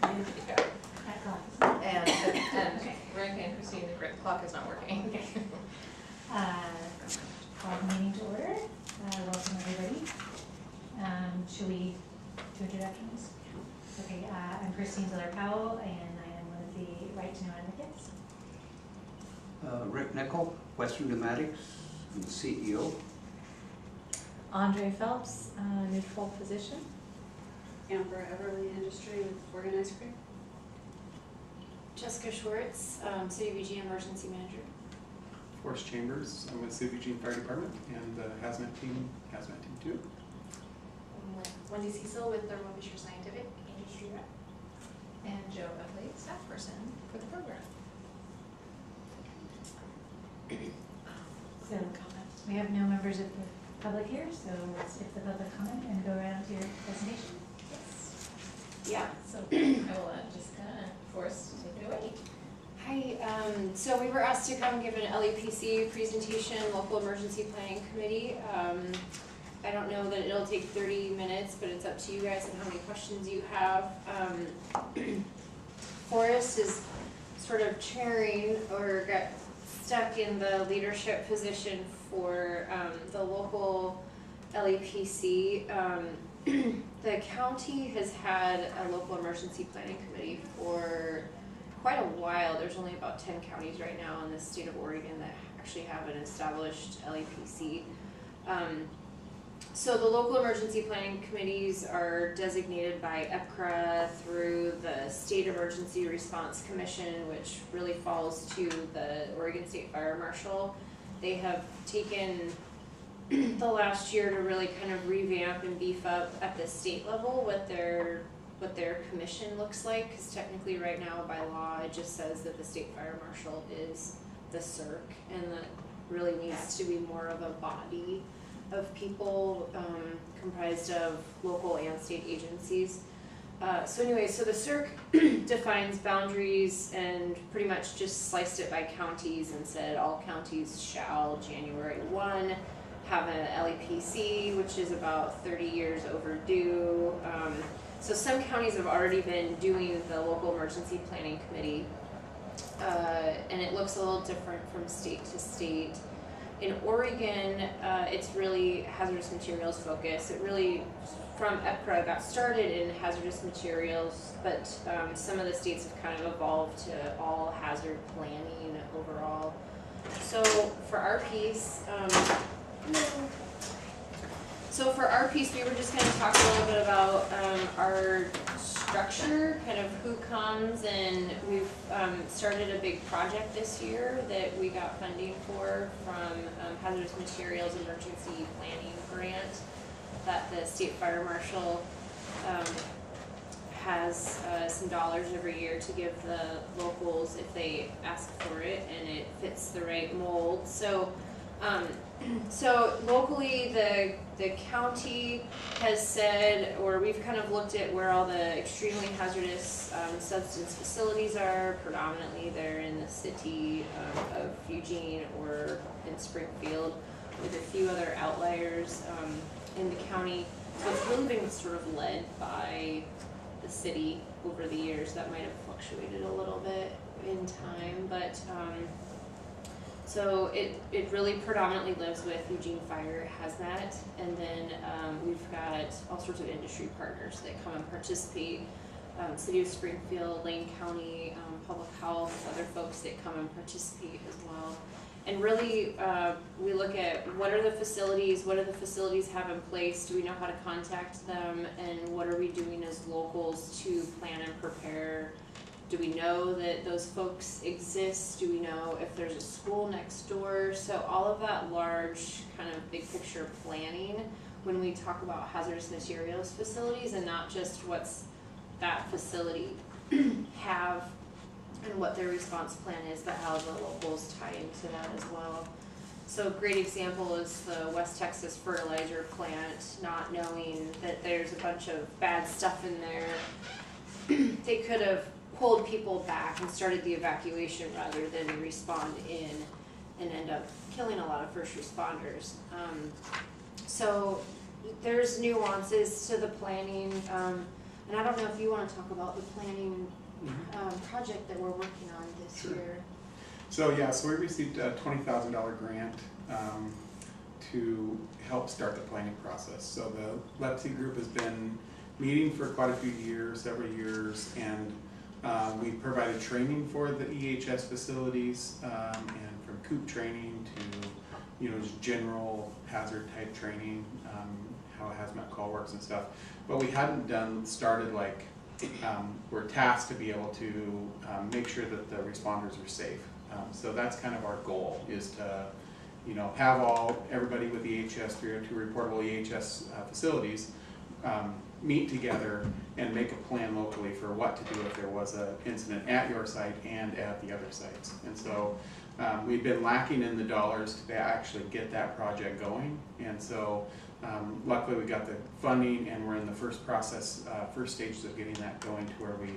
Yeah. That clock is not. And Rick and Christine, the clock is not working. Call the meeting to order. Welcome everybody. Should we do introductions? Okay, I'm Christine Ziller-Powell and I am one of the Right to Know advocates. Rick Nickel, Western Pneumatics, I'm the CEO. Andre Phelps, neutral position. Amber Everly Industry with Organized Creek. Jessica Schwartz, City of Eugene Emergency Manager. Forrest Chambers, I'm with City of Eugene Fire Department and the Hazmat Team 2. I'm with Wendy Cecil with Thermo Fisher Scientific Industry Rep. And Joe Buckley, staff person for the program. So we have no members of the public here, so let's skip the public comment and go right on to your presentation. Yes. Yeah. So I will just Forrest take it away. Hi, so we were asked to come give an LEPC presentation, Local Emergency Planning Committee. I don't know that it'll take 30 minutes, but it's up to you guys and how many questions you have. Forrest is sort of chairing or got stuck in the leadership position for the local LEPC. The county has had a local emergency planning committee for quite a while. There's only about 10 counties right now in the state of Oregon that actually have an established LEPC. So the local emergency planning committees are designated by EPCRA through the State Emergency Response Commission, which really falls to the Oregon State Fire Marshal. They have taken the last year to really kind of revamp and beef up at the state level what their commission looks like, because technically right now by law it just says that the state fire marshal is the CERC, and that really needs to be more of a body of people comprised of local and state agencies. So anyway, so the CERC defines boundaries and pretty much just sliced it by counties and said all counties shall January 1 have an LEPC, which is about 30 years overdue. So some counties have already been doing the local emergency planning committee, and it looks a little different from state to state. In Oregon, it's really hazardous materials focused. It really, from EPCRA, got started in hazardous materials, but some of the states have kind of evolved to all hazard planning overall. So for our piece, we were just going to talk a little bit about our structure, kind of who comes, and we've started a big project this year that we got funding for from Hazardous Materials Emergency Planning Grant that the State Fire Marshal has some dollars every year to give the locals if they ask for it and it fits the right mold. So so locally, the county has said, or we've kind of looked at where all the extremely hazardous substance facilities are. Predominantly, they're in the city of Eugene or in Springfield, with a few other outliers in the county. So it's really been sort of led by the city over the years. That might have fluctuated a little bit in time, but so it really predominantly lives with Eugene Fire Hazmat, and then we've got all sorts of industry partners that come and participate. City of Springfield, Lane County, Public Health, other folks that come and participate as well. And really, we look at what do the facilities have in place? Do we know how to contact them? And what are we doing as locals to plan and prepare? Do we know that those folks exist? Do we know if there's a school next door? So all of that large kind of big picture planning when we talk about hazardous materials facilities, and not just what's that facility have and what their response plan is, but how the locals tie into that as well. So a great example is the West Texas fertilizer plant, not knowing that there's a bunch of bad stuff in there. They could have pulled people back and started the evacuation rather than respond in and end up killing a lot of first responders. So there's nuances to the planning. And I don't know if you want to talk about the planning Mhm. project that we're working on this Sure. year. So yeah, so we received a $20,000 grant to help start the planning process. So the LEPSI group has been meeting for quite a few years, several years, and we provided training for the EHS facilities, and from COOP training to, you know, just general hazard type training, how a hazmat call works and stuff. But we hadn't started like, we're tasked to be able to make sure that the responders are safe. So that's kind of our goal, is to, you know, have everybody with EHS 302 reportable EHS facilities meet together and make a plan locally for what to do if there was an incident at your site and at the other sites. And so we've been lacking in the dollars to actually get that project going. And so luckily we got the funding, and we're in the first stages of getting that going, to where we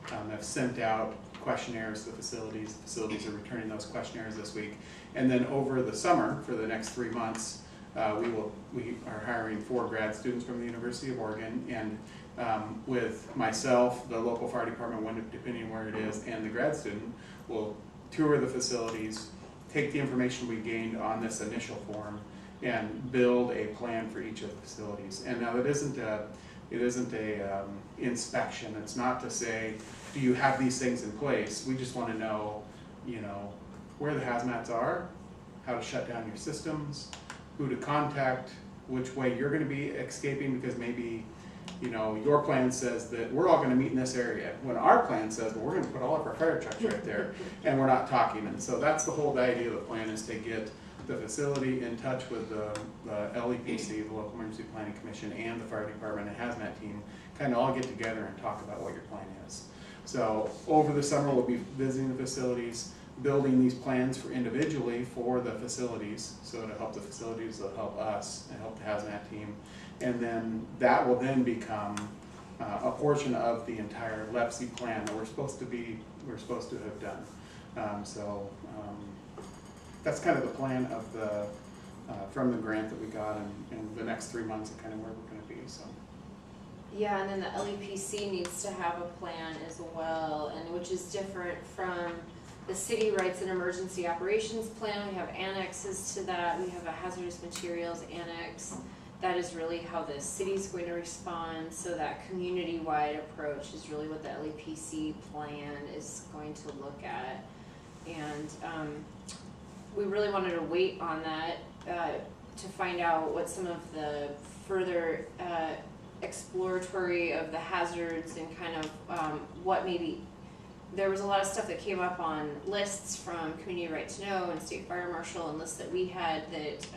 have sent out questionnaires to the facilities. The facilities are returning those questionnaires this week. And then over the summer, for the next 3 months, we are hiring 4 grad students from the University of Oregon, and with myself, the local fire department, depending where it is, and the grad student will tour the facilities, take the information we gained on this initial form, and build a plan for each of the facilities. And now it isn't a inspection. It's not to say, do you have these things in place? We just want to know, you know, where the hazmats are, how to shut down your systems, who to contact, which way you're going to be escaping, because maybe, you know, your plan says that we're all going to meet in this area, when our plan says, well, we're going to put all of our fire trucks right there, and we're not talking. And so that's the whole idea of the plan, is to get the facility in touch with the LEPC, the Local Emergency Planning Commission, and the fire department and hazmat team, kind of all get together and talk about what your plan is. So over the summer, we'll be visiting the facilities, building these plans individually for the facilities, so to help the facilities, to help us, and help the hazmat team. And then that will then become a portion of the entire LEPSI plan that we're supposed to have done. That's kind of the plan of from the grant that we got, and the next 3 months are kind of where we're going to be. So. Yeah, and then the LEPC needs to have a plan as well, and which is different from the city writes an emergency operations plan. We have annexes to that. We have a hazardous materials annex. That is really how the city's going to respond. So that community-wide approach is really what the LEPC plan is going to look at. And we really wanted to wait on that to find out what some of the further exploratory of the hazards, and kind of what maybe, there was a lot of stuff that came up on lists from Community Right to Know and State Fire Marshal, and lists that we had that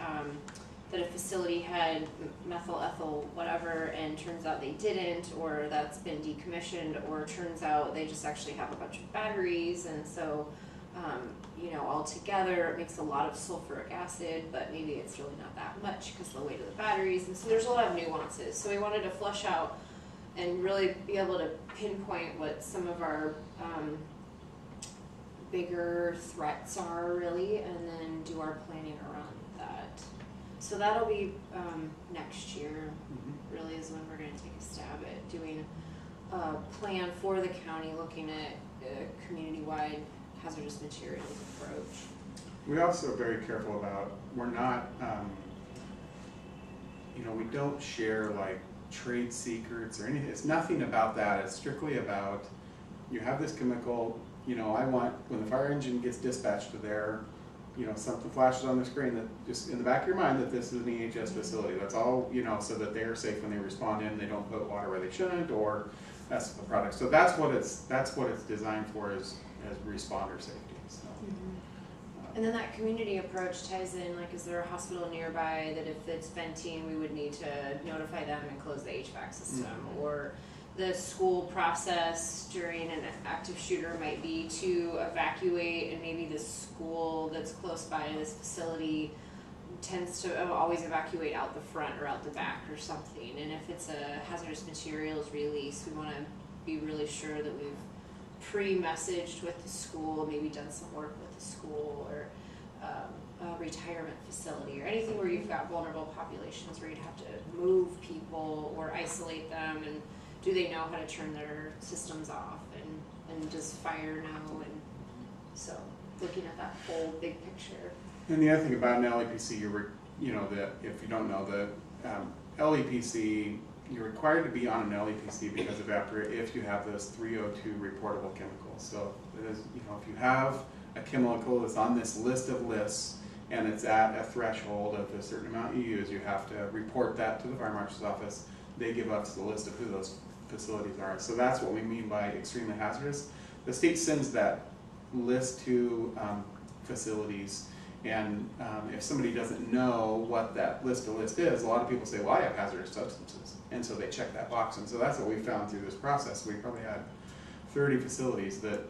that a facility had methyl ethyl whatever, and turns out they didn't, or that's been decommissioned, or turns out they just actually have a bunch of batteries. And so you know, altogether it makes a lot of sulfuric acid, but maybe it's really not that much because of the weight of the batteries. And so there's a lot of nuances. So we wanted to flesh out and really be able to pinpoint what some of our bigger threats are, really, and then do our planning around that. So that'll be next year, really, is when we're going to take a stab at doing a plan for the county, looking at a community-wide hazardous materials approach. We also are very careful about, we're not, you know, we don't share like trade secrets or anything. It's nothing about that. It's strictly about, you have this chemical, you know, I want, when the fire engine gets dispatched to there, you know, something flashes on the screen that just in the back of your mind that this is an EHS facility. That's all, you know, so that they're safe when they respond in, they don't put water where they shouldn't, or that's the product. So that's what it's designed for, as responder safety. So. And then that community approach ties in, like, is there a hospital nearby that if it's venting, we would need to notify them and close the HVAC system, or the school process during an active shooter might be to evacuate, and maybe the school that's close by to this facility tends to always evacuate out the front or out the back or something. And if it's a hazardous materials release, we want to be really sure that we've pre-messaged with the school, maybe done some work with the school, or a retirement facility, or anything where you've got vulnerable populations where you'd have to move people or isolate them, and do they know how to turn their systems off, and does fire know, and so looking at that whole big picture. And the other thing about an LEPC, if you don't know, the LEPC, you're required to be on an LEPC because of if you have those 302 reportable chemicals. So it is, if you have a chemical that's on this list of lists and it's at a threshold of a certain amount you use, you have to report that to the fire marshal's office. They give us the list of who those facilities are. So that's what we mean by extremely hazardous. The state sends that list to facilities, and if somebody doesn't know what that list is, a lot of people say, well, I have hazardous substances, and so they check that box. And so that's what we found through this process. We probably had 30 facilities that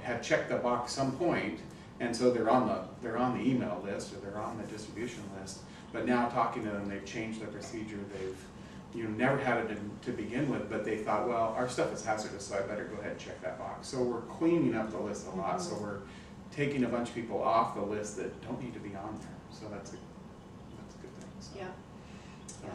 had checked the box some point, and so they're on the email list or they're on the distribution list. But now talking to them, they've changed their procedure. They've never had it to begin with, but they thought, well, our stuff is hazardous, so I better go ahead and check that box. So we're cleaning up the list a lot. So we're taking a bunch of people off the list that don't need to be on there. So that's a good thing. So, Yeah.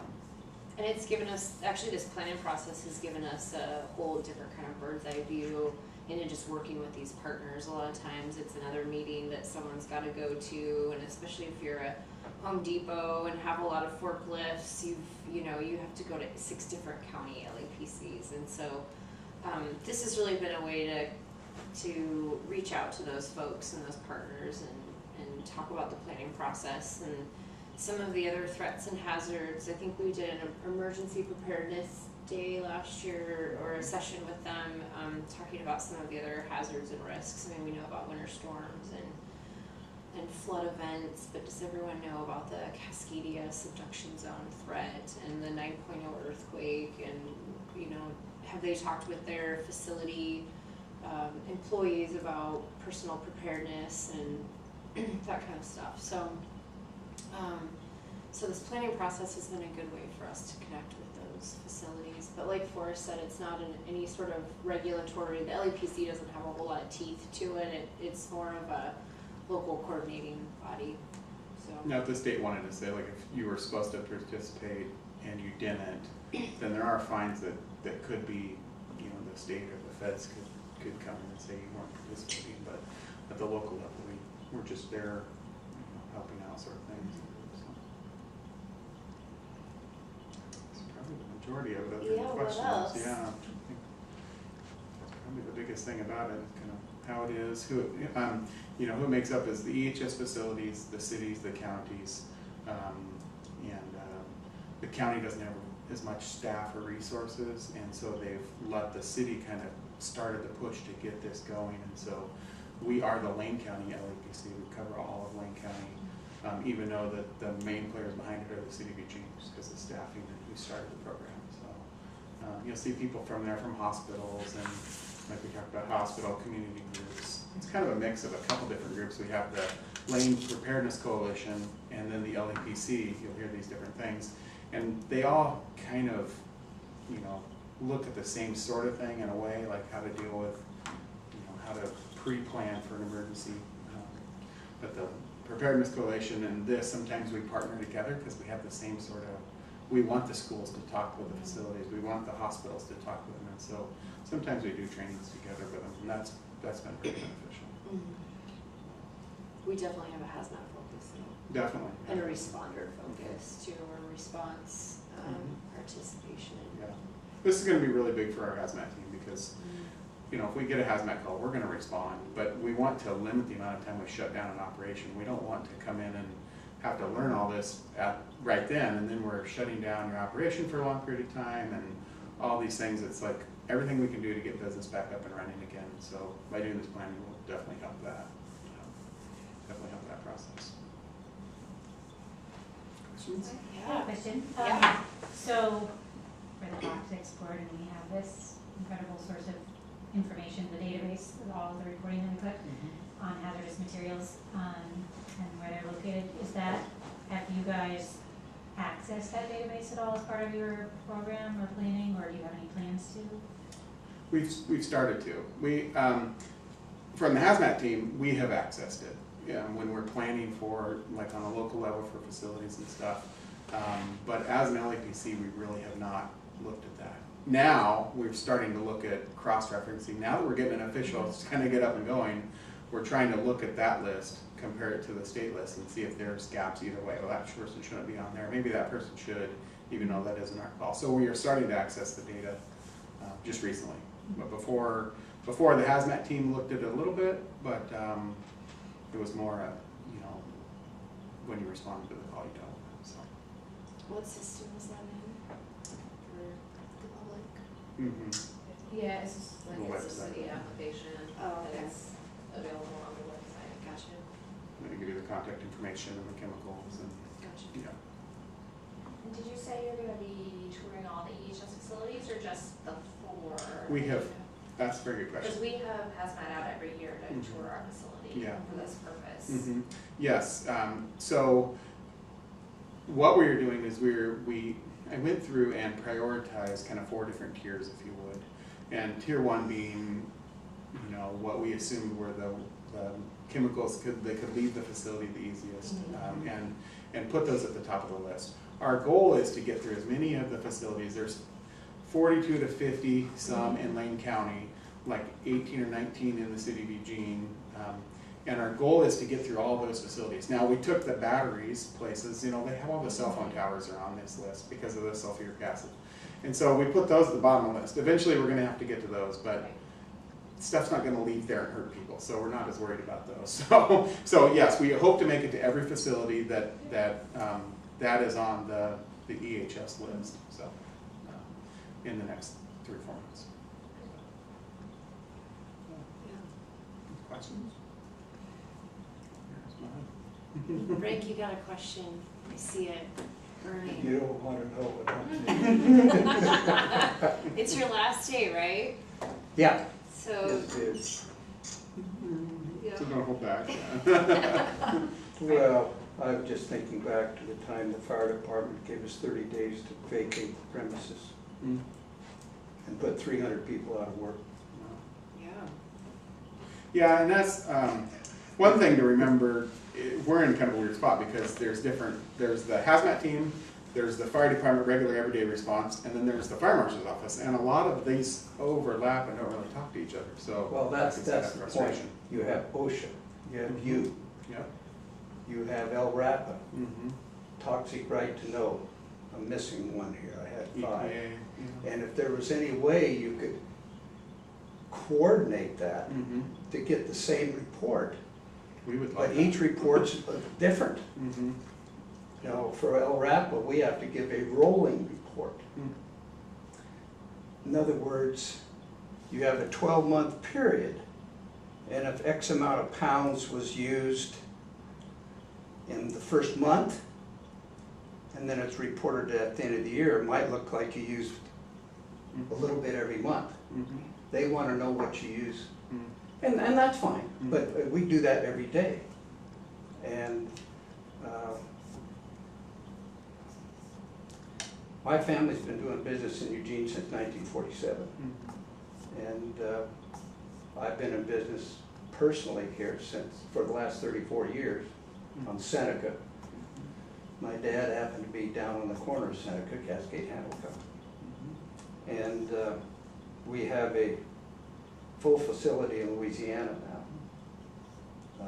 And it's given us, actually this planning process has given us a whole different kind of bird's eye view into just working with these partners. A lot of times it's another meeting that someone's got to go to, and especially if you're a Home Depot and have a lot of forklifts, you have to go to 6 different county LAPCs, and so this has really been a way to reach out to those folks and those partners and talk about the planning process and some of the other threats and hazards. I think we did an emergency preparedness day last year, or a session with them, talking about some of the other hazards and risks. I mean, we know about winter storms and flood events, but does everyone know about the Cascadia subduction zone threat and the 9.0 earthquake? And have they talked with their facility employees about personal preparedness and that kind of stuff? So this planning process has been a good way for us to connect with those facilities. But like Forrest said, it's not any sort of regulatory. The LEPC doesn't have a whole lot of teeth to it. It's more of a local coordinating body. So now, if the state wanted to say, like, if you were supposed to participate and you didn't, then there are fines that could be, the state or the feds could come in and say you weren't participating. But at the local level, we're just there, helping out, sort of things. So that's probably the majority of it. Other than questions. What else? Yeah, I think that's probably the biggest thing about it. Kind of how it is, who it makes up is the EHS facilities, the cities, the counties, and the county doesn't have as much staff or resources, and so they've let the city kind of started the push to get this going. And so we are the Lane County LAPC. We cover all of Lane County, even though the main players behind it are the city of Eugene, just because of staffing and who started the program. So you'll see people from there, from hospitals, and like we talked about, hospital community groups. It's kind of a mix of a couple different groups. We have the Lane Preparedness Coalition and then the LAPC. You'll hear these different things. And they all kind of, look at the same sort of thing in a way, like how to deal with, how to pre-plan for an emergency. But the Preparedness Coalition and this, sometimes we partner together because we have the same sort of, we want the schools to talk with the facilities, we want the hospitals to talk with them, and so sometimes we do trainings together with them, and that's been very beneficial. we definitely have a hazmat focus, Definitely. and a responder focus too, or response participation. Yeah. This is going to be really big for our hazmat team because, if we get a hazmat call, we're going to respond, but we want to limit the amount of time we shut down an operation. We don't want to come in and have to learn all this right then, and then we're shutting down your operation for a long period of time and all these things. It's like everything we can do to get business back up and running again. So by doing this planning, we'll definitely help that. Definitely help that process. Questions? I have a question. Yeah. So for the toxics board, and we have this incredible source of information, the database with all of the reporting that we put on hazardous materials and where they're located. Have you guys accessed that database at all as part of your program or planning, or do you have any plans to? We've started to. We from the hazmat team, we have accessed it. When we're planning for, like, on a local level for facilities and stuff. But as an LAPC, we really have not looked at that. now we're starting to look at cross-referencing. Now that we're getting an official, it's kind of get up and going, we're trying to look at that list, compare it to the state list, and see if there's gaps either way. Well, that person shouldn't be on there. Maybe that person should, even though that isn't our call. So we are starting to access the data just recently. But before the hazmat team looked at it a little bit, but it was more, you know, when you responded to the call, you dealt with it. So. What system is that in for the public? Mm-hmm. Yeah, it's just like, The it's a website. city application, Oh, and okay. it's available on the website. Gotcha, They give you the contact information and the chemicals and, gotcha. yeah. And did you say you're gonna be touring all the EHS facilities, or just the 4? We have, that's a very good question. Because we have hazmat out every year to Mhm. tour our facility Yeah. for this purpose. Mhm. Yes, so what we were doing is I went through and prioritized kind of 4 different tiers, if you would. And tier 1 being, you know, what we assumed were the chemicals they could leave the facility the easiest, and put those at the top of the list. Our goal is to get through as many of the facilities. There's 42 to 50 some in Lane County, like 18 or 19 in the city of Eugene. And our goal is to get through all those facilities. Now, we took the batteries places, you know, they have all the cell phone towers are on this list because of the sulfuric acid. And so we put those at the bottom of the list. Eventually, we're gonna have to get to those, but stuff's not gonna leave there and hurt people, so we're not as worried about those. So yes, we hope to make it to every facility that is on the EHS list, so, in the next 3 or 4 months. Questions? Here's mine. Rick, you got a question, I see it burning. You don't want to know what I'm doing. It's your last day, right? Yeah, So, it is. So don't hold back. Well, I'm just thinking back to the time the fire department gave us 30 days to vacate the premises Mm. and put 300 people out of work. yeah. Yeah, and that's one thing to remember. We're in kind of a weird spot because there's the hazmat team, there's the fire department regular everyday response, and then there's the fire marshal's office, and a lot of these overlap and don't really talk to each other. So Well, that's that the point. frustration. You have OSHA, you have you, Yep. you have El Rapa, Mm-hmm. toxic right to know. I'm missing one here, I had 5. EPA. And if there was any way you could coordinate that Mm-hmm. to get the same report, We would like but that. each report's different. Mm-hmm. You know, for El Rapa, we have to give a rolling report. Mm. In other words, you have a 12-month period, and if X amount of pounds was used in the first month, and then it's reported at the end of the year, it might look like you used a little bit every month. Mm-hmm. They want to know what you use. Mm-hmm. And that's fine, but we do that every day. And my family's been doing business in Eugene since 1947. And I've been in business personally here for the last 34 years on Seneca. My dad happened to be down on the corner of Seneca, Cascade Hamilton. And we have a full facility in Louisiana now.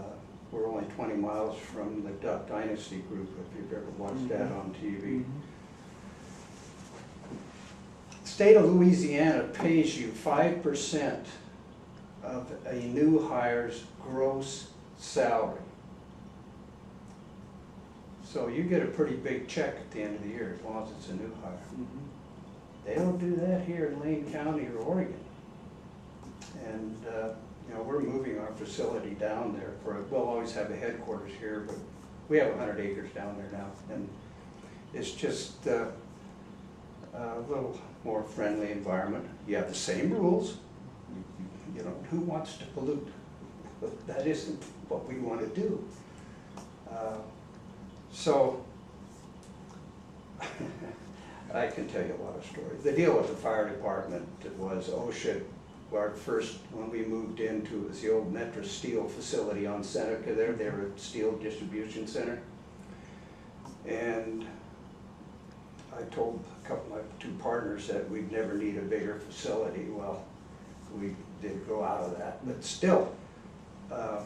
We're only 20 miles from the Duck Dynasty group, if you've ever watched that on TV. State of Louisiana pays you 5% of a new hire's gross salary. So you get a pretty big check at the end of the year as long as it's a new hire. They don't do that here in Lane County or Oregon. And you know, we're moving our facility down there we'll always have a headquarters here, but we have 100 acres down there now. And it's just a little more friendly environment. You have the same rules. You know, who wants to pollute? But that isn't what we want to do. So I can tell you a lot of stories. The deal with the fire department was OSHA. Our first, when we moved into, it was the old Metro Steel facility on Seneca there. They were a steel distribution center. And I told a couple of my two partners that we'd never need a bigger facility. Well, we did go out of that, but still, let's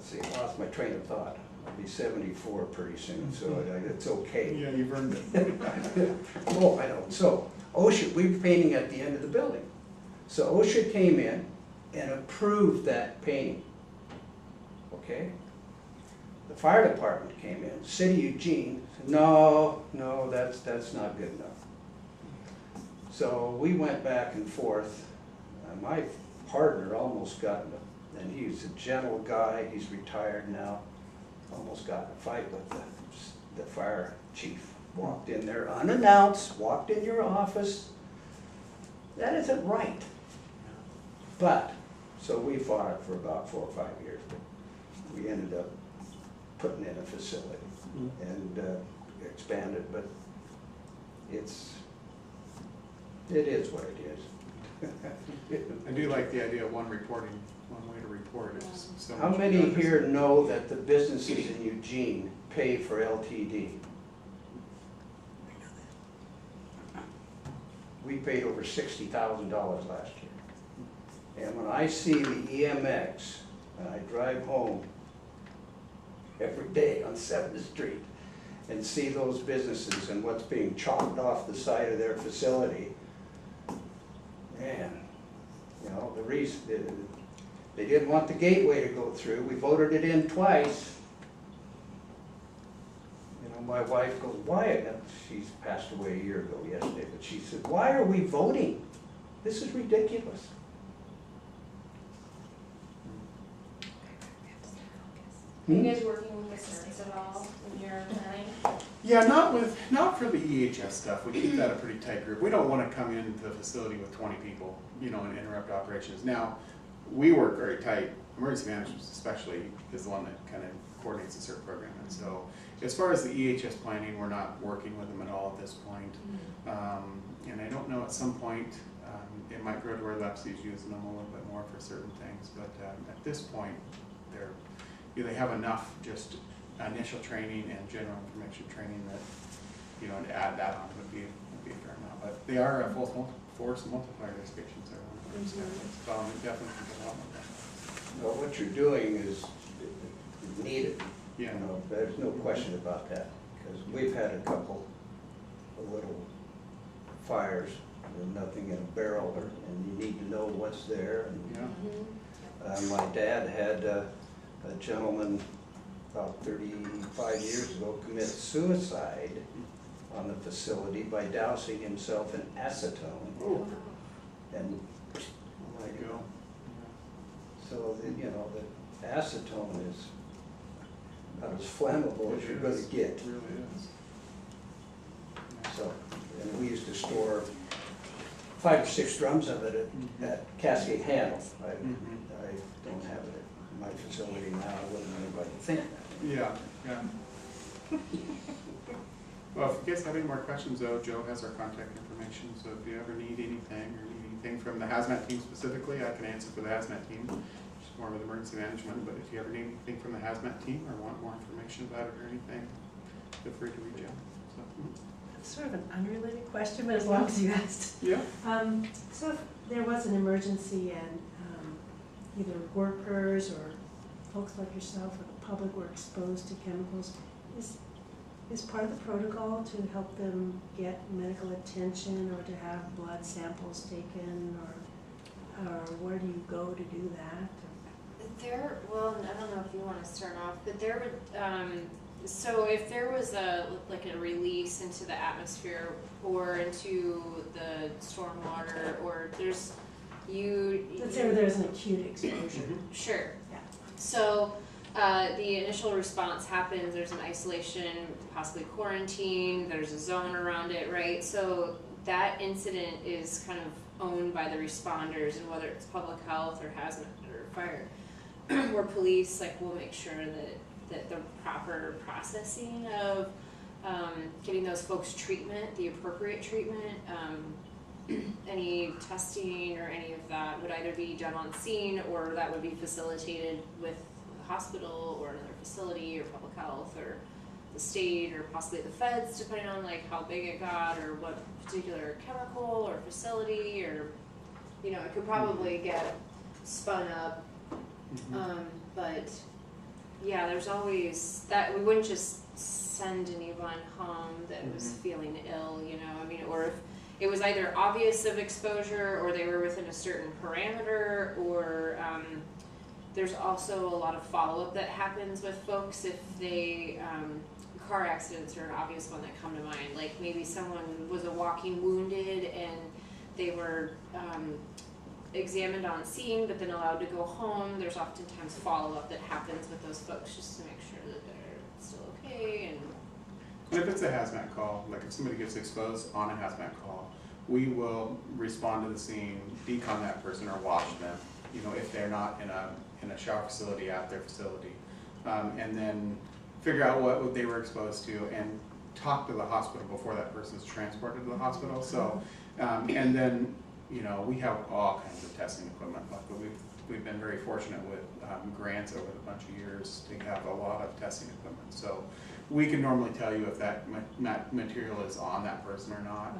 see, I lost my train of thought. I'll be 74 pretty soon, so it's okay. Yeah, you've earned it. Oh, I know. So OSHA, we were painting at the end of the building. So OSHA came in and approved that painting. Okay? The fire department came in, City of Eugene, said, no, that's not good enough. So we went back and forth. My partner almost got in a, and he's a gentle guy, he's retired now, almost got in a fight with the fire chief. Walked in there unannounced, walked in your office. That isn't right. But, so we fought it for about 4 or 5 years. We ended up putting in a facility and expanded, but it is what it is. I do like the idea of one way to report it. So How much many notice. here know that the businesses in Eugene pay for LTD? We paid over $60,000 last year. And when I see the EMX, and I drive home every day on 7th Street and see those businesses and what's being chopped off the side of their facility, man, you know, the reason, they didn't want the gateway to go through. We voted it in twice. You know, my wife goes, why? She's passed away a year ago yesterday, but she said, why are we voting? This is ridiculous. Are you guys working with assistants at all in your planning? Yeah, not for the EHS stuff. We keep that a pretty tight group. We don't want to come into the facility with 20 people, you know, and interrupt operations. Now, we work very tight. Emergency management especially is the one that kind of coordinates the CERT program. And so as far as the EHS planning, we're not working with them at all at this point. And I don't know, at some point, it might grow to where LEPC's using them a little bit more for certain things. But at this point, they have enough just initial training and general information training that, you know, to add that on would be a fair amount. But they are a force multiplier restrictions. So we definitely can get a lot more done. Well, what you're doing is needed. Yeah. You know, there's no question about that, because we've had a couple of little fires with nothing in a barrel, and you need to know what's there. And, Yeah. my dad had a gentleman about 35 years ago commit suicide on the facility by dousing himself in acetone. Oh. And There you go. so, you know, the acetone is about as flammable as you're going to get. It really is. So, and we used to store 5 or 6 drums of it at Cascade Handle. I don't have it at my facility now. I wouldn't want anybody to think that. Yeah, yeah. Well, if you guys have any more questions though, Joe has our contact information, so if you ever need anything or need anything from the hazmat team specifically, I can answer for the hazmat team, which is more with emergency management, but if you ever need anything from the hazmat team or want more information about it or anything, feel free to reach out. So, It's sort of an unrelated question, but as long as you asked. yeah. So if there was an emergency and either workers or folks like yourself or the public were exposed to chemicals, is part of the protocol to help them get medical attention or to have blood samples taken, or where do you go to do that? Well, I don't know if you want to start off, but there would, so if there was a release into the atmosphere or into the stormwater, or let's say there's an acute exposure. Sure. Yeah. So the initial response happens, there's an isolation, possibly quarantine, there's a zone around it, right? So that incident is kind of owned by the responders, and whether it's public health or hazmat or fire or police, we'll make sure that the proper processing of getting those folks treatment, the appropriate treatment, any testing or any of that would either be done on scene or that would be facilitated with hospital or another facility or public health or the state or possibly the feds, depending on like how big it got or what particular chemical or facility, or you know, it could probably get spun up. But yeah, there's always that we wouldn't just send anyone home that was feeling ill, you know. I mean, or if it was either obvious of exposure or they were within a certain parameter, or there's also a lot of follow-up that happens with folks if they car accidents are an obvious one that come to mind. Like maybe someone was a walking wounded and they were examined on scene but then allowed to go home. There's oftentimes follow-up that happens with those folks just to make sure that they're still okay. And if it's a hazmat call, like if somebody gets exposed on a hazmat call, we will respond to the scene, decon that person or wash them, you know, if they're not in a shower facility at their facility, and then figure out what they were exposed to and talk to the hospital before that person's transported to the hospital. So, and then, you know, we have all kinds of testing equipment. Like we've been very fortunate with grants over the bunch of years to have a lot of testing equipment. So we can normally tell you if that material is on that person or not.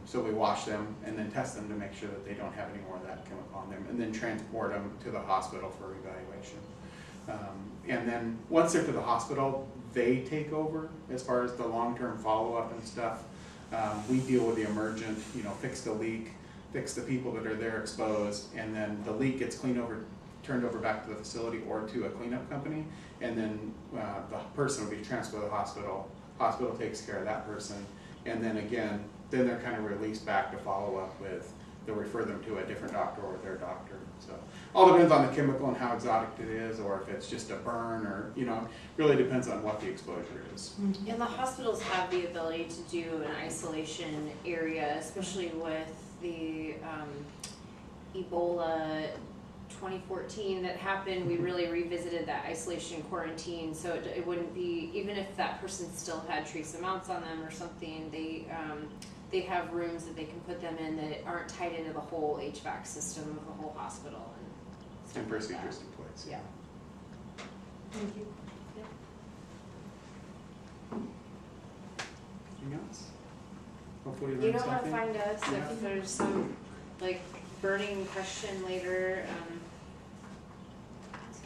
So we wash them and then test them to make sure that they don't have any more of that chemical on them, and then transport them to the hospital for evaluation. And then once they're to the hospital, they take over as far as the long-term follow-up and stuff. We deal with the emergent, you know, fix the leak, fix the people that are there exposed, and then the leak gets turned over back to the facility or to a cleanup company, and then the person will be transferred to the hospital. Hospital takes care of that person, and then again, then they're kind of released back to follow up with, they'll refer them to a different doctor or their doctor. So all depends on the chemical and how exotic it is, or if it's just a burn, or, you know, really depends on what the exposure is. And the hospitals have the ability to do an isolation area, especially with the Ebola 2014 that happened. We really revisited that isolation quarantine, so it wouldn't be, even if that person still had trace amounts on them or something, they have rooms that they can put them in that aren't tied into the whole HVAC system of the whole hospital and stuff And like procedures that. in place. Yeah. Thank you. Anything else? Hopefully you You learned know how to something. find us Yeah. if there's some like burning question later.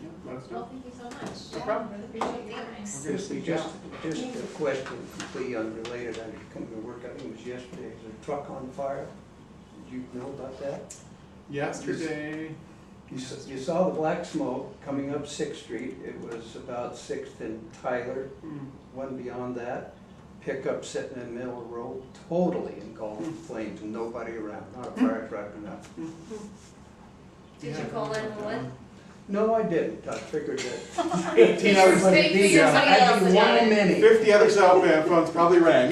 Yeah, let us Well, know. thank you so much. No problem. Really appreciate you guys. We're gonna speak out. Just a question, completely unrelated, I was coming to work, I think it was yesterday, is there a truck on fire? Did you know about that? Yesterday, You saw the black smoke coming up 6th Street, it was about 6th and Tyler, one beyond that. Pickup sitting in the middle of the road, totally engulfed in flames, and nobody around, not a fire truck or nothing. Did you call 911? No, I didn't, I figured that 18 hours everybody They be figured there, somebody else I'd be did one it. of many. 50 other cell phones probably rang,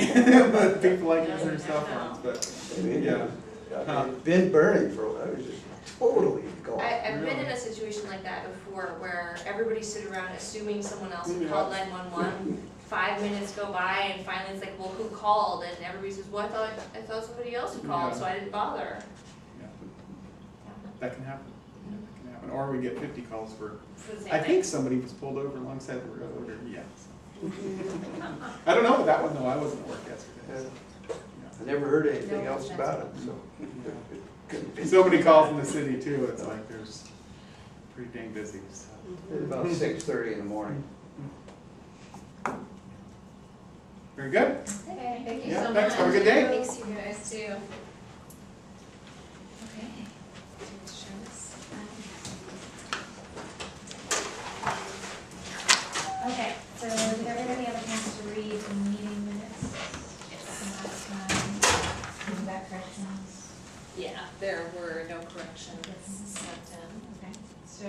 but people like using their cell phones, but I mean, yeah. It'd been burning for a while, it was just totally engulfed. I've been in Really? a situation like that before where everybody stood around assuming someone else had Yeah. called 911. 5 minutes go by and finally it's like, well, who called? And everybody says, well, I thought somebody else had called, Yeah. so I didn't bother. Yeah, that can happen. Yeah, that can happen. Or we get 50 calls for, For the same I thing. think somebody was pulled over alongside the road, or, yeah. So. I don't know about that one though, I wasn't at work yesterday. I never heard anything No, else that's about it, fine. so. Couldn't be- So many calls in the city too, it's like there's pretty dang busy, so. It's about 6:30 in the morning. Very good. Okay, thank you Yeah, so much. thanks. Have a good day. Thanks, you guys, too. Okay. Okay, so did everybody have a chance to read the meeting minutes from last time? Any back corrections? Yeah, there were no corrections sent in. Okay, so,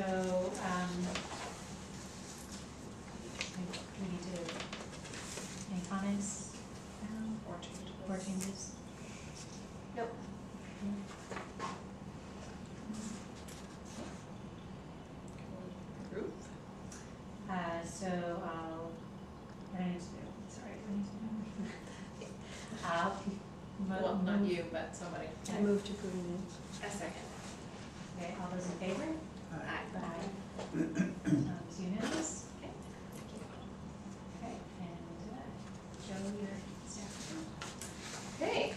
we need to, any comments or changes? Nope. Approve? So what I need to do, sorry, what I need to do? Well, not you, but somebody. I move to approve the minutes. A second. Okay, all those in favor? It's unanimous, okay. Okay, and Joe, your staff report. Okay,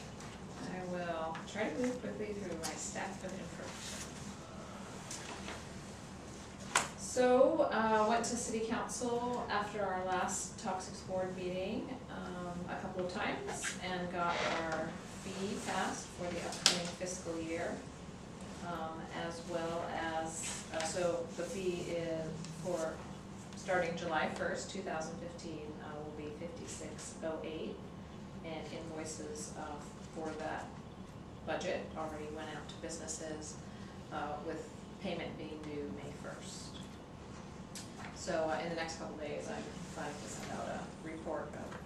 I will try to move quickly through my staff of information. So, went to city council after our last Toxics board meeting, a couple of times, and got our fee passed for the upcoming fiscal year. As well as, so the fee is for starting July 1st, 2015, will be $56.08, and invoices for that budget already went out to businesses, with payment being due May 1st. So in the next couple of days, I'm planning to send out a report of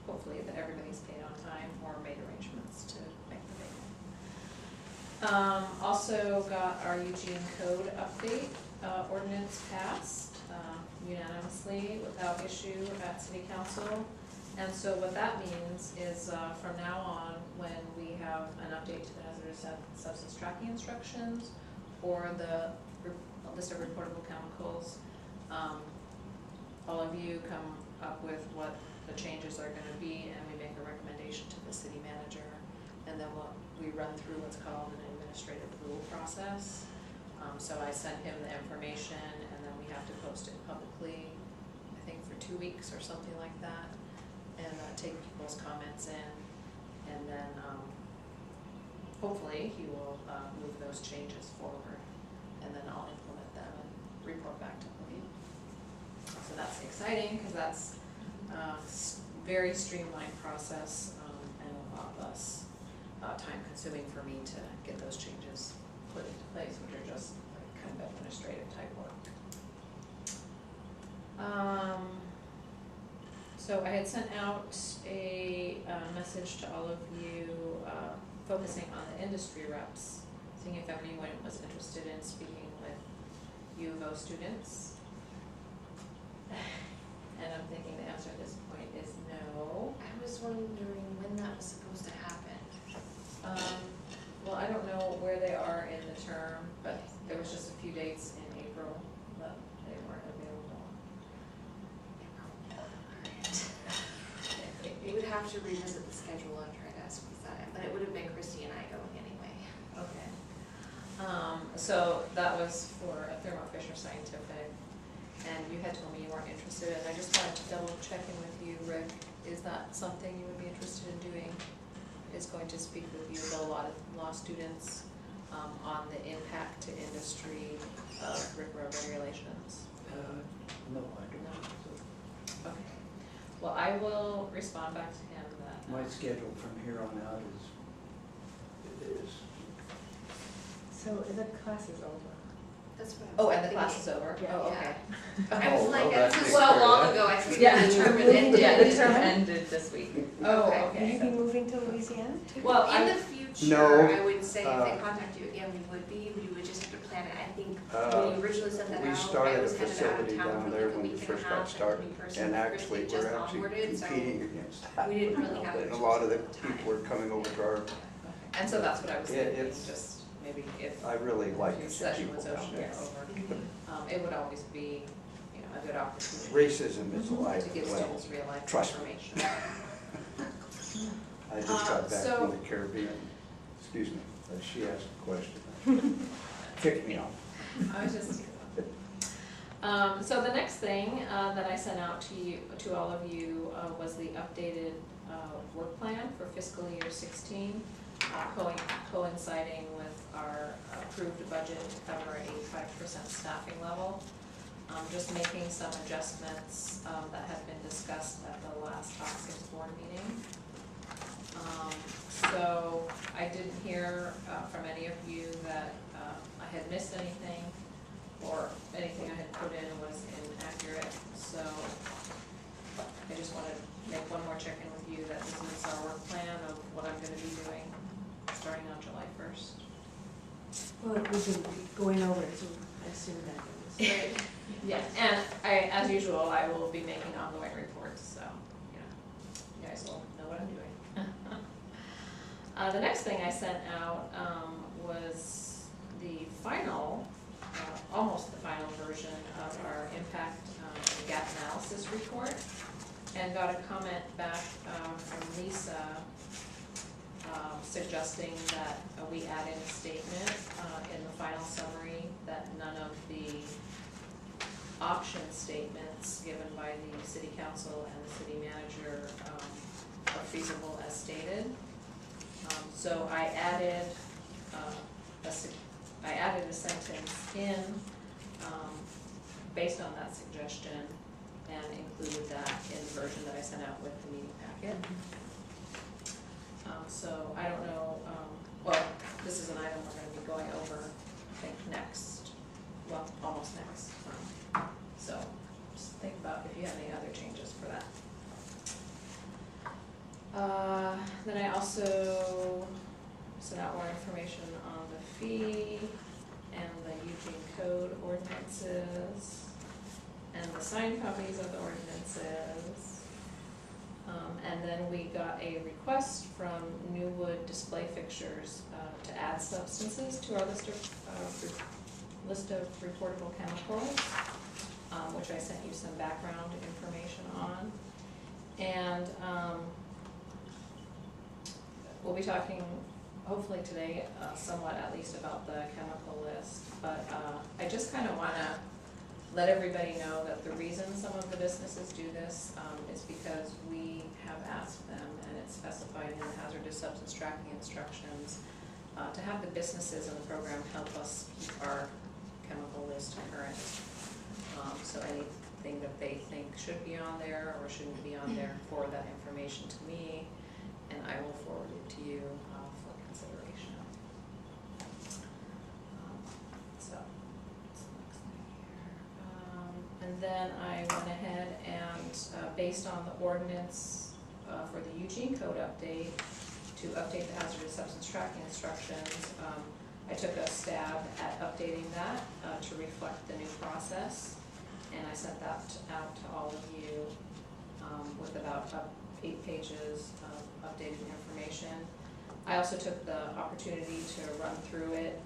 hopefully that everybody's paid on time or made arrangements to make the payment. Also got our Eugene code update ordinance passed unanimously without issue at city council. And so what that means is from now on, when we have an update to the hazardous substance tracking instructions or the list of reportable chemicals, all of you come up with what the changes are going to be, and we make a recommendation to the city manager, and then we run through what's called an administrative rule process. So I sent him the information, and then we have to post it publicly, I think for 2 weeks or something like that, and take people's comments in, and then hopefully he will move those changes forward, and then I'll implement them and report back to me. So that's exciting, because that's very streamlined process, and a lot less time consuming for me to get those changes put into place, which are just like kind of administrative type work. So I had sent out a message to all of you focusing on the industry reps, seeing if anyone was interested in speaking with U of O students. And I'm thinking the answer at this point is no. I was wondering when that was supposed to happen. Well, I don't know where they are in the term, but there was just a few dates in April that they weren't available. We would have to revisit the schedule and try to squeeze that in, but it would have been Christy and I going anyway. Okay. So that was for a Thermo Fisher Scientific, and you had told me you weren't interested, and I just wanted to double check in with you, Rick. Is that something you would be interested in doing? Is going to speak with you about a lot of law students on the impact to industry of RCRA regulations? No, I don't. No. Okay. Well, I will respond back to him that. My schedule from here on out is. So the class is over. That's what I was Oh, and the thinking. class is over? Yeah. Oh, okay. I was like, that this makes is so sense. long ago, I think Yeah. the term had ended. Yeah, the term ended this week. Oh, Okay. Will you okay. be moving to Louisiana? Well, In I, the future, No, I would say if they contact you again, we would just have to plan it. I think Uh, when you originally sent that out, We I started a was headed out facility of town down for there like a when we week and first a got half, started, and the new person and was actually, just we're actually onboarded, so competing against that. we didn't really have And a much lot of the time. people are coming over to our, and so that's what I was Yeah, thinking, it's- just maybe if I really like the the session people was down over, there. it would always be, you know, a good opportunity Racism is alive to give as well. students real life Trust me. information. I just got back so- from the Caribbean, excuse me, she asked a question. Kicked me off. I was just. So the next thing that I sent out to you, to all of you, was the updated work plan for fiscal year 16, coinciding with our approved budget to cover a 85% staffing level. Just making some adjustments that had been discussed at the last Toxics board meeting. So I didn't hear from any of you that I had missed anything, or anything I had put in was inaccurate. So I just wanted to make one more check-in with you that this is our work plan of what I'm going to be doing starting on July 1st. Well, we've been going over it, so I assume that it was. Yeah, and as usual, I will be making ongoing reports, so, you guys will know what I'm doing. The next thing I sent out was the final almost the final version of our impact gap analysis report, and got a comment back from Lisa suggesting that we add in a statement in the final summary that none of the option statements given by the city council and the city manager are feasible as stated. So I added a sentence in based on that suggestion and included that in the version that I sent out with the meeting packet. So I don't know, well, this is an item we're going to be going over, I think, next, well, almost next. So just think about if you have any other changes for that. Then I also sent out more information on the fee and the Eugene code ordinances and the signed copies of the ordinances. And then we got a request from Newwood Display Fixtures to add substances to our list of reportable chemicals, which I sent you some background information on. And we'll be talking hopefully today somewhat at least about the chemical list, but I just kind of want to let everybody know that the reason some of the businesses do this is because we have asked them, and it's specified in the hazardous substance tracking instructions, to have the businesses in the program help us keep our chemical list current. So anything that they think should be on there or shouldn't be on there, forward that information to me, and I will forward it to you for consideration. And then I went ahead and, based on the ordinance for the Eugene code update, to update the hazardous substance tracking instructions, I took a stab at updating that to reflect the new process, and I sent that out to all of you with about 8 pages of updated information. I also took the opportunity to run through it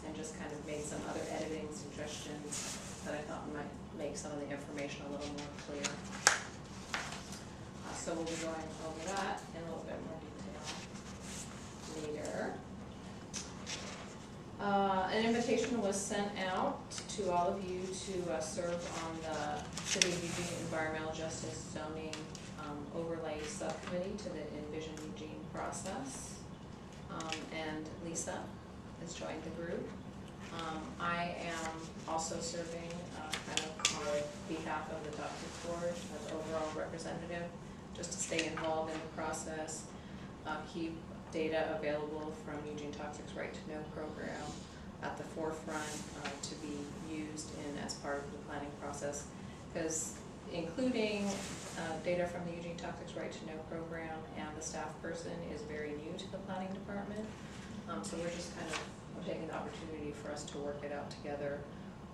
and just kind of made some other editing suggestions that I thought might make some of the information a little more clear. So we'll be going over that in a little bit more detail later. An invitation was sent out to all of you to serve on the City of Eugene Environmental Justice Zoning Overlay Subcommittee to the Envision Eugene process. And Lisa has joined the group. I am also serving kind of on behalf of the Toxic Board as overall representative, just to stay involved in the process, keep data available from Eugene Toxic's Right to Know program at the forefront to be used as part of the planning process, because including data from the Eugene Toxic's Right to Know program and the staff person is very new to the planning department. So we're just kind of taking the opportunity for us to work it out together,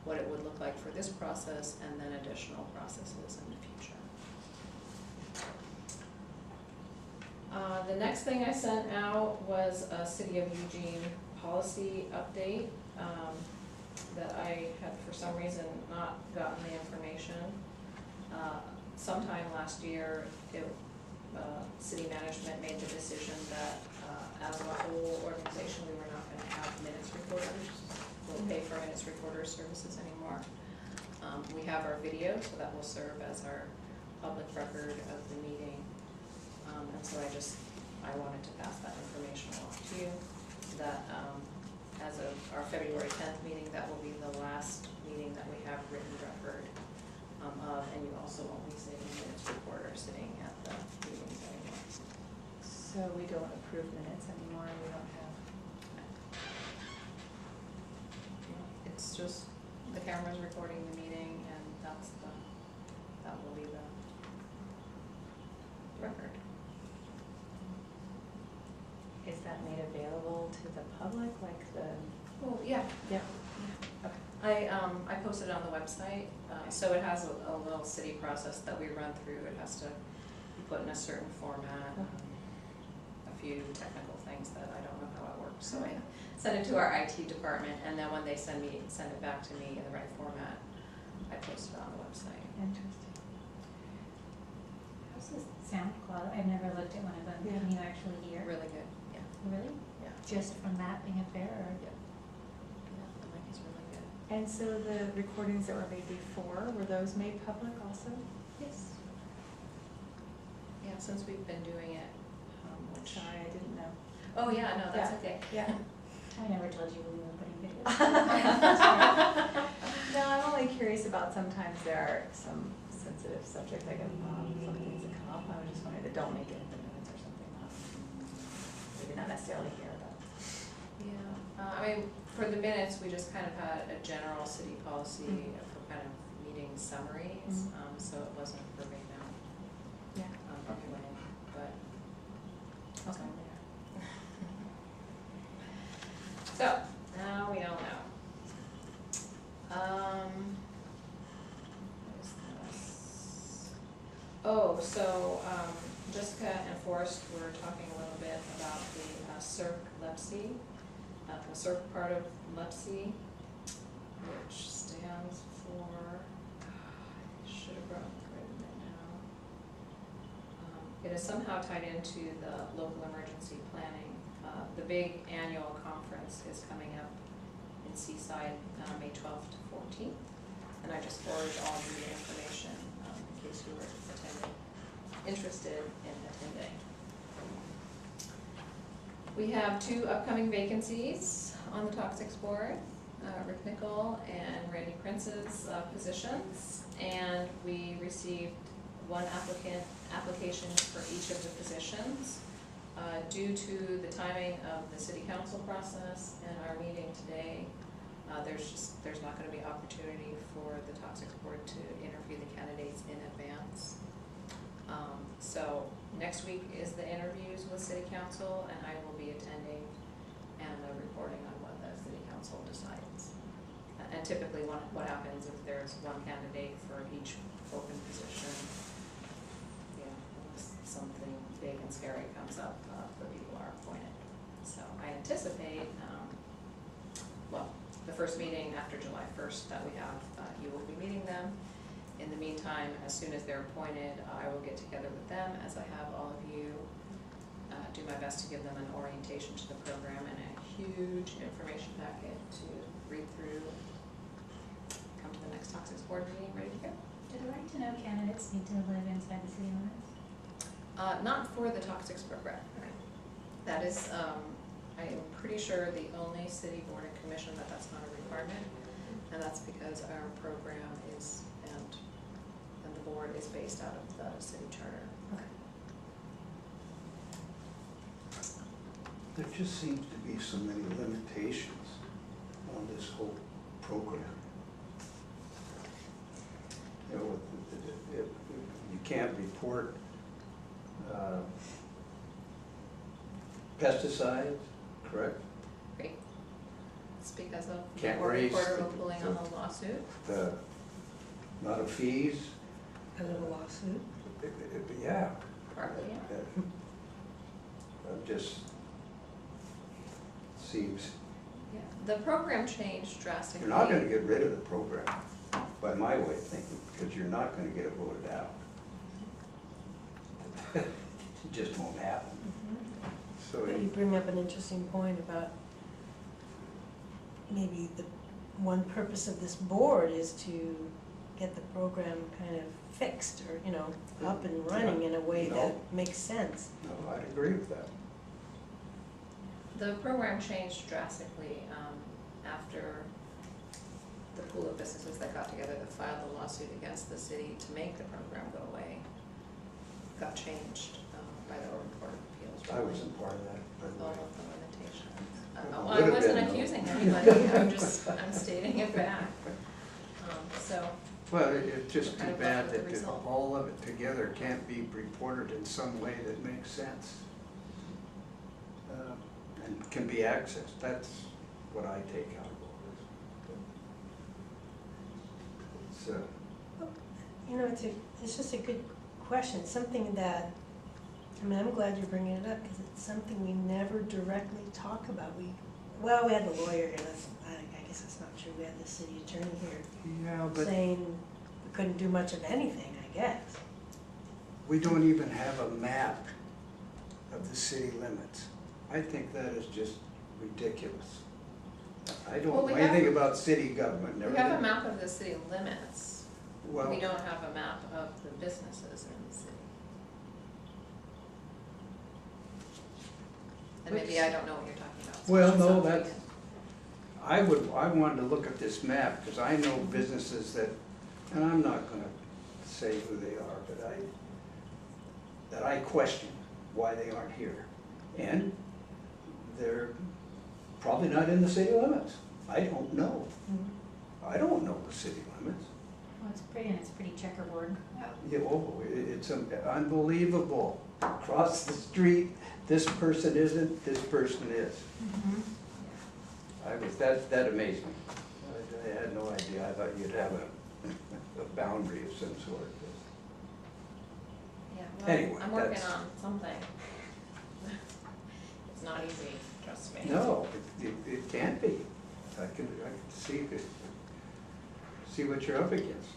what it would look like for this process and then additional processes in the future. The next thing I sent out was a City of Eugene policy update that I had for some reason not gotten the information. Sometime last year, city management made the decision that as a whole organization, we were not going to have minutes recorders. We'll pay for minutes recorder services anymore. We have our video, so that will serve as our public record of the meeting. And so I wanted to pass that information along to you, that as of our February 10th meeting, that will be the last meeting that we have written record of, and you also won't be seeing minutes recorder sitting at the meetings anymore. So we don't approve minutes anymore, we don't have. It's just the camera's recording the meeting, and that will be the record. Is that made available to the public, like the? Well, yeah. Yeah. Okay. I posted it on the website, so it has a little city process that we run through. It has to be put in a certain format, a few technical things that I don't know how it works. So I send it to our IT department, and then when they send it back to me in the right format, I post it on the website. Interesting. How's the sound quality? I've never looked at one of them. Yeah. Can you actually hear? Really good, yeah. Really? Yeah. Just from that being up there, or? Yeah. Yeah, the mic is really good. And so the recordings that were made before, were those made public also? Yes. Yeah, since we've been doing it, which. Sorry, I didn't know. Oh, yeah, no, that's Yeah. okay. Yeah. I never told you we were putting videos. No, I'm only curious about sometimes there are some sensitive subjects, like some things that come up. I was just wondering that don't make it in the minutes or something. Maybe not necessarily here, but. Yeah, I mean, for the minutes, we just kind of had a general city policy for kind of meeting summaries, so it wasn't verbatim. Yeah. Anyway, but it's on there. So, now we all know. What is this? Oh, so, Jessica and Forrest were talking a little bit about the CERC LEPC, the CERC part of LEPC, which stands for, I should have written it now. It is somehow tied into the local emergency planning. The big annual conference is coming up in Seaside, May 12th to 14th, and I just forwarded all of you the information in case you were interested in attending. We have 2 upcoming vacancies on the Toxics Board, Rick Nickel and Randy Prince's positions, and we received 1 application for each of the positions. Due to the timing of the city council process and our meeting today, there's not going to be opportunity for the Toxics Board to interview the candidates in advance. So next week is the interviews with city council, and I will be attending and reporting on what the city council decides. And typically what happens if there's 1 candidate for each open position, unless something big and scary comes up, the people are appointed. So I anticipate, the first meeting after July 1st that we have, you will be meeting them. In the meantime, as soon as they're appointed, I will get together with them, as I have all of you, do my best to give them an orientation to the program and a huge information packet to read through, come to the next Toxics Board meeting ready to go. Do the right to know candidates need to live inside the city limits? Not for the Toxics program. That is, I am pretty sure the only city board and commission that's not a requirement, and that's because our program is, and the board is based out of the city charter. Okay. There just seems to be so many limitations on this whole program. You know, you can't report pesticides, correct? Great. It's because of the Can't board raise reporter the- ruling on the lawsuit. The amount of fees. Kind of a lawsuit. Yeah. Partly, yeah. Just seems, Yeah. The program changed drastically. you're not gonna get rid of the program, by my way of thinking, because you're not gonna get it voted out. It just won't happen. So But you bring up an interesting point about maybe the one purpose of this board is to get the program kind of fixed or, up and running in a way No. that makes sense. No, I'd agree with that. The program changed drastically after the pool of businesses that got together that filed the lawsuit against the city to make the program go away got changed by the Oregon Court of Appeals. I wasn't part of that, by the All way. of the limitations. It Well, would I have wasn't been, though. accusing anybody, I'm stating it back. So, Well, it's just Kind too of bad left with that the result. all of it together can't be reported in some way that makes sense. And can be accessed, that's what I take out of all this. It's, It's just a good question, something that I mean, I'm glad you're bringing it up, because it's something we never directly talk about. We had the lawyer here, I guess that's not true, we had the city attorney here Yeah, but saying we couldn't do much of anything, I guess. we don't even have a map of the city limits. I think that is just ridiculous. I Well, don't we know anything have- about city government, never We have a did. map of the city limits. Well, We don't have a map of the businesses in the city. And maybe I don't know what you're talking about. so Well, it's no, something that's- I wanted to look at this map, because I know businesses that, and I'm not gonna say who they are, but that I question why they aren't here. And they're probably not in the city limits. I don't know. I don't know the city limits. Well, it's pretty checkerboard. Yeah, oh, it's unbelievable. Across the street, this person isn't, this person is. That amazed me. I had no idea. I thought you'd have a boundary of some sort. Yeah, Anyway, well, I'm working that's- on something. It's not easy, trust me. No, it can't be. I can see what you're up against.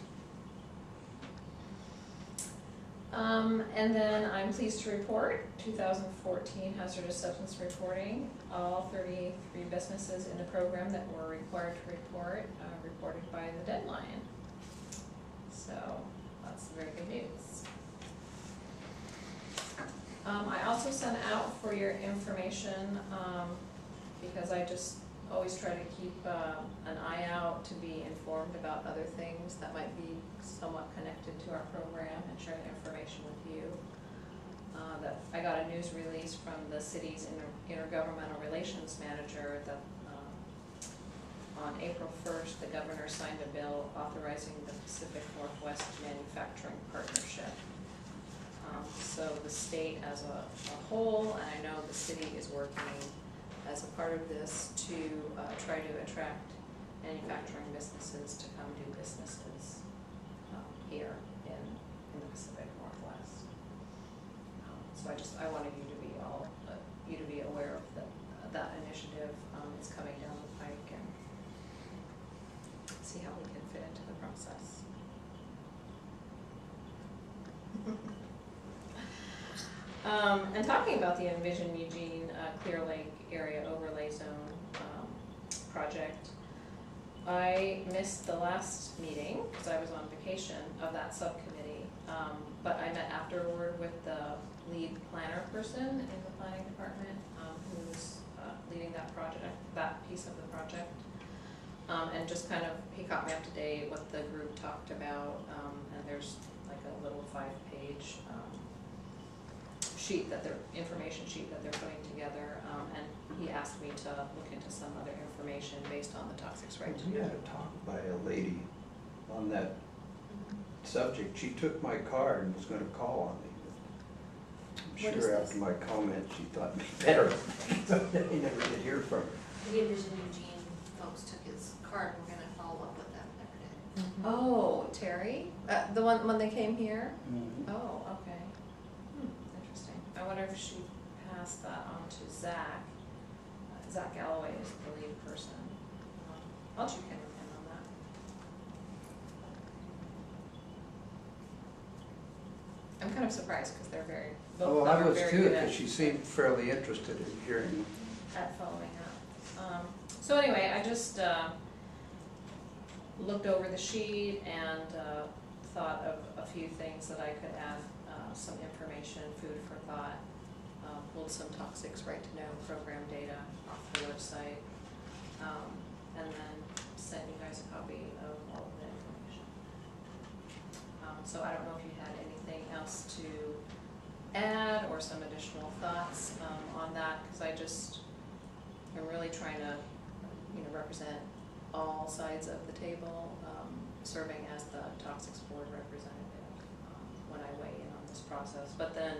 And then I'm pleased to report, 2014 hazardous substance reporting. All 33 businesses in the program that were required to report, reported by the deadline. So that's very good news. I also sent out for your information, because I just always try to keep an eye out to be informed about other things that might be somewhat connected to our program and share the information with you. That I got a news release from the city's intergovernmental relations manager that on April 1st, the governor signed a bill authorizing the Pacific Northwest Manufacturing Partnership. So the state as a whole, and I know the city is working as a part of this to try to attract manufacturing businesses to come do businesses here in the Pacific Northwest. So I wanted you to be aware of that initiative. It's coming down the pike, and see how we can fit into the process. And talking about the Envision Eugene Clear Lake Area Overlay Zone project, I missed the last meeting because I was on vacation of that subcommittee, but I met afterward with the lead planner person in the planning department, who's leading that project, that piece of the project. And just kind of, he caught me up to date what the group talked about, and there's like a little 5-page information sheet that they're putting together, and he asked me to look into some other information based on the toxics right to We know. had a talk by a lady on that subject. She took my card and was gonna call on me. I'm What is sure this? after my comment, she thought me better. I never did hear from her. The Envision Eugene folks took his card, we're gonna follow up with them, never did. Oh, Terry? The one when they came here? Mhm. Oh, okay. Interesting. I wonder if she passed that on to Zach. Zach Galloway is the lead person. I'll check in with him on that. I'm kind of surprised because they're both Oh, of I them are was very too, good because she seemed fairly interested in hearing. at following up. So anyway, I just looked over the sheet and thought of a few things that I could add, some information, food for thought, pulled some toxics right to know program data off the website, and then send you guys a copy of all of the information. So I don't know if you had anything else to add or some additional thoughts on that, because I just am really trying to, represent all sides of the table, serving as the toxics board representative when I weigh in on this process, but then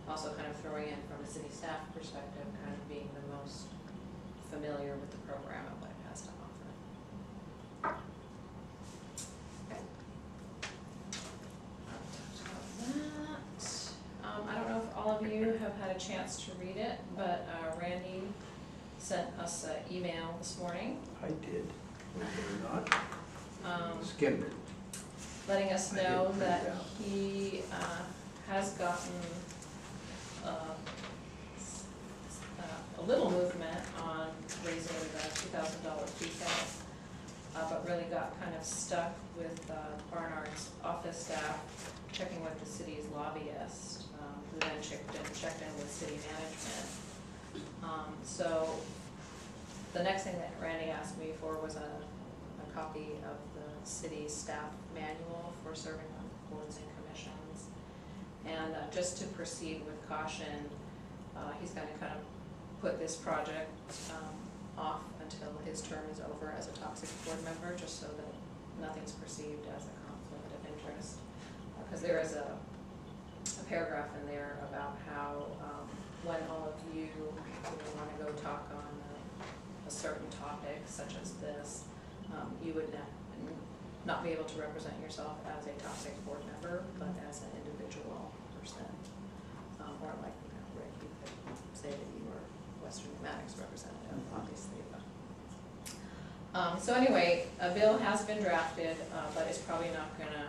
also kind of throwing in from a city staff perspective, kind of being the most familiar with the program and what it has to offer. Okay. I don't know if all of you a chance to read it, but Randy sent us an email this morning, I did, believe it or not, skimmed it. letting us I did know print that it out. he has gotten a little movement on raising the $2,000 fee cap, but really got kind of stuck with Barnard's office staff checking with the city's lobbyist, who then checked in with city management. So the next thing that Randy asked me for was a copy of the city's staff manual for serving on boards and commissions. And just to proceed with caution, he's going to kind of put this project off until his term is over as a toxic board member, just so that nothing's perceived as a conflict of interest. Because there is a paragraph in there about how when all of you want to go talk on a certain topic, such as this, you would not be able to represent yourself as a toxic board member, but as an individual person. Or like, Rick, you could say that you were Western Pneumatics representative, obviously. But. So anyway, a bill has been drafted, but it's probably not going to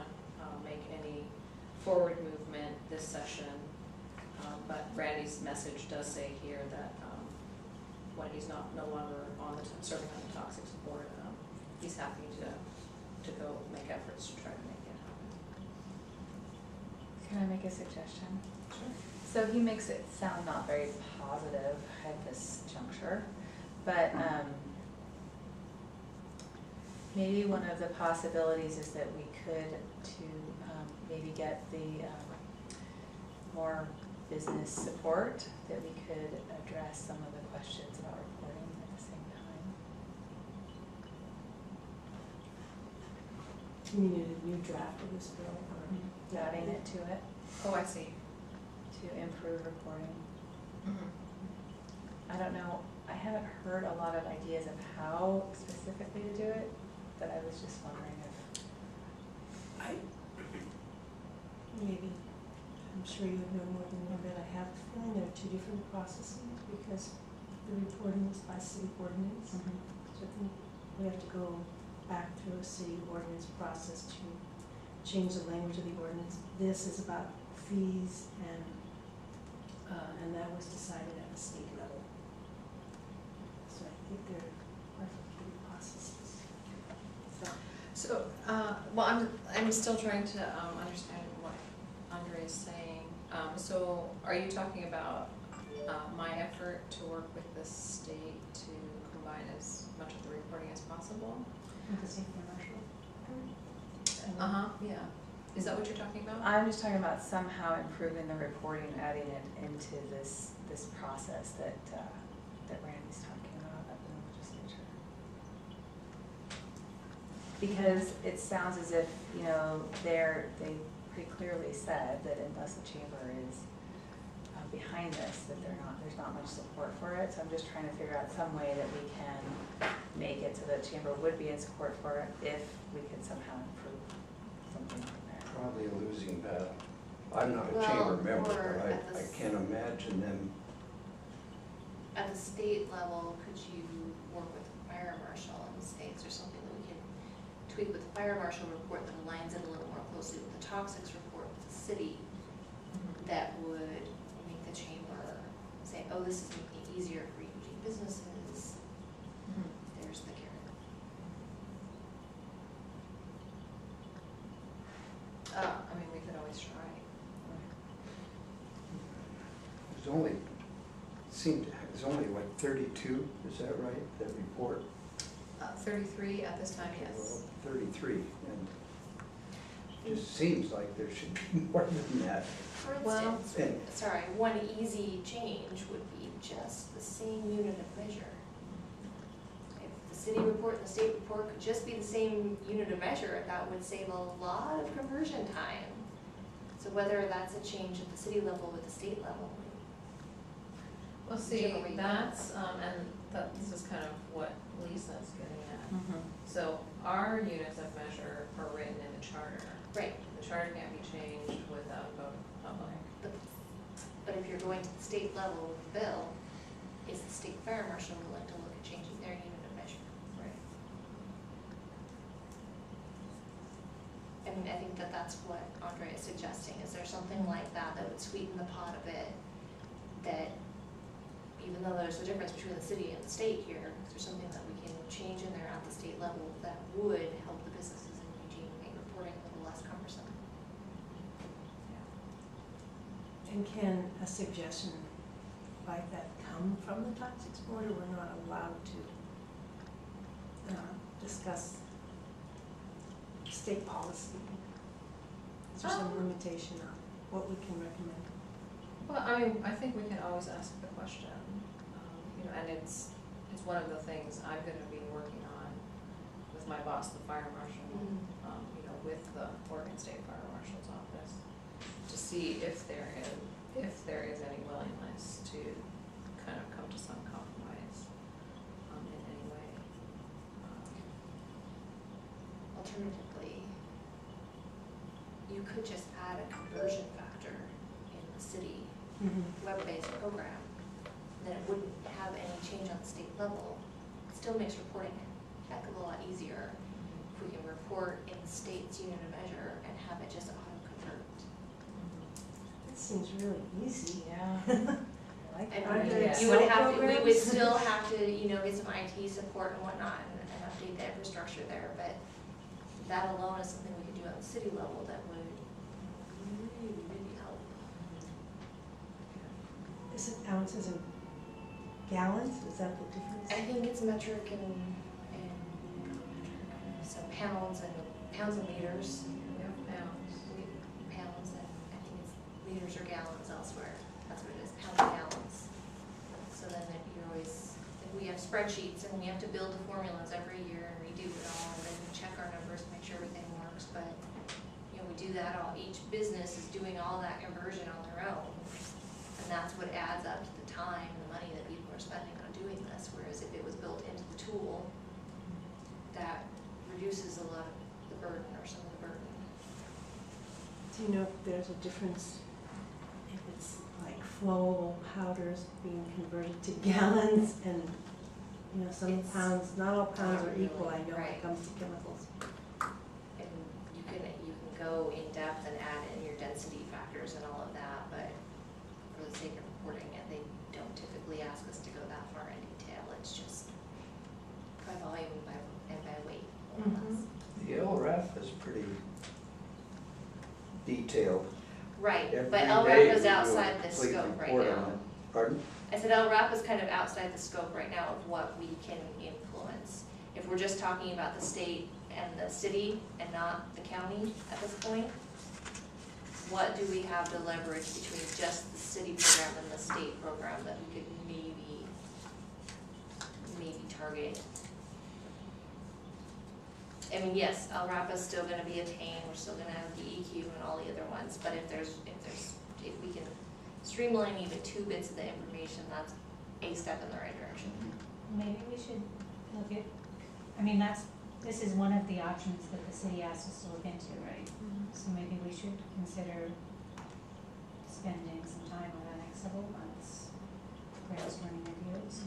make any forward movement this session. But Randy's message does say here that when he's no longer on serving on the Toxics Board, he's happy to go make efforts to try to make it happen. Can I make a suggestion? Sure. So he makes it sound not very positive at this juncture, but maybe one of the possibilities is that we could maybe get the more business support, that we could address some of the questions about reporting at the same time. You mean a new draft of this bill, or Adding it to it Oh, I see. to improve reporting. Mm-hmm. I don't know, I haven't heard a lot of ideas of how specifically to do it, but I was just wondering if. maybe, I'm sure you would know more than me, but I have a feeling there are two different processes, because the reporting is by city ordinance. So I think we have to go back through a city ordinance process to change the language of the ordinance. This is about fees, and that was decided at the state level. So I think there are three processes. So, well, I'm still trying to understand what Andre is saying. So, are you talking about my effort to work with the state to combine as much of the reporting as possible? With the state commercial. Yeah. Is that what you're talking about? I'm just talking about somehow improving the reporting, adding it into this process that Randy's talking about up in the legislature. Because it sounds as if, they pretty clearly said that unless the chamber is behind this, that there's not much support for it. So I'm just trying to figure out some way that we can make it so that chamber would be in support for it if we could somehow improve something on there. Probably a losing battle. I'm not a Well, chamber member, or but at the I can't imagine them. At the state level, could you work with the fire marshal and say, is there something that we can tweak with the fire marshal report that aligns it a little more closely with the toxics report with the city, that would make the chamber say, oh, this is making it easier for Eugene businesses. There's the carrot. I mean, we could always try. There's only like 32, is that right, that report? 33 at this time, yes. Well, 33, and it just seems like there should be more than that. For Well, instance, sorry, one easy change would be just the same unit of measure. If the city report and the state report could just be the same unit of measure, that would save a lot of conversion time. So whether that's a change at the city level with the state level. Well, see, Whichever way you that's, this is kind of what Lisa's getting at. So our units of measure are written in the charter. Right. The charter can't be changed without a vote of the public. But if you're going to the state level with the bill, is the state fire marshal willing to look at changing their unit of measure? Right. I mean, I think that that's what Andre is suggesting. Is there something like that that would sweeten the pot a bit? That even though there's a difference between the city and the state here, is there something that we can change in there at the state level that would help the businesses in Eugene make reporting a little less cumbersome? And can a suggestion like that come from the toxics board, or we're not allowed to discuss state policy? Is there some limitation on what we can recommend? Well, I mean, I think we can always ask the question, you know, and it's one of the things I'm gonna be working on with my boss, the fire marshal, you know, with the Oregon State Fire Marshal's office, to see if there is any willingness to kind of come to some compromise, in any way. Alternatively, you could just add a conversion factor in the city web-based program, then it wouldn't have any change on the state level. It still makes reporting a heck of a lot easier if we can report in the state's unit of measure and have it just auto-convert. That seems really easy. Yeah. I like And that. Yeah. you would have to, we Programs? would still have to, you know, get some IT support and whatnot and update the infrastructure there, but that alone is something we could do on the city level that would really, really help. Is it ounces and gallons? Is that the difference? I think it's metric and some pounds and liters. Yeah, pounds. Pounds, and I think it's liters or gallons elsewhere. That's what it is, pounds and gallons. So then if you're always, if we have spreadsheets and we have to build the formulas every year and redo it all, and then we check our numbers, make sure everything works, but, you know, we do that all, each business is doing all that conversion on their own. And that's what adds up to the time and the money that people are spending on doing this, whereas if it was built into the tool, that reduces a lot of the burden or some of the burden. Do you know if there's a difference, if it's like flowable powders being converted to gallons and, you know, some It's pounds, not all pounds are not equal, I really, know when it right. comes to chemicals. And you can go in depth and add in your density factors and all of that, but for the sake of reporting it, they don't typically ask us to go that far in detail. It's just by volume and by weight, more or less. The LRF is pretty detailed. Right, Every but day LRAP is we do a outside the complete scope right report now. on it. Pardon? I said LRAP is kind of outside the scope right now of what we can influence. If we're just talking about the state and the city and not the county at this point, what do we have to leverage between just the city program and the state program that we could maybe target? I mean, yes, LRAP is still gonna be attained, we're still gonna have DEQ and all the other ones, but if we can streamline even 2 bits of the information, that's a step in the right direction. Maybe we should look at, I mean, this is one of the options that the city asked us to look into, right? So maybe we should consider spending some time over the next several months brainstorming ideas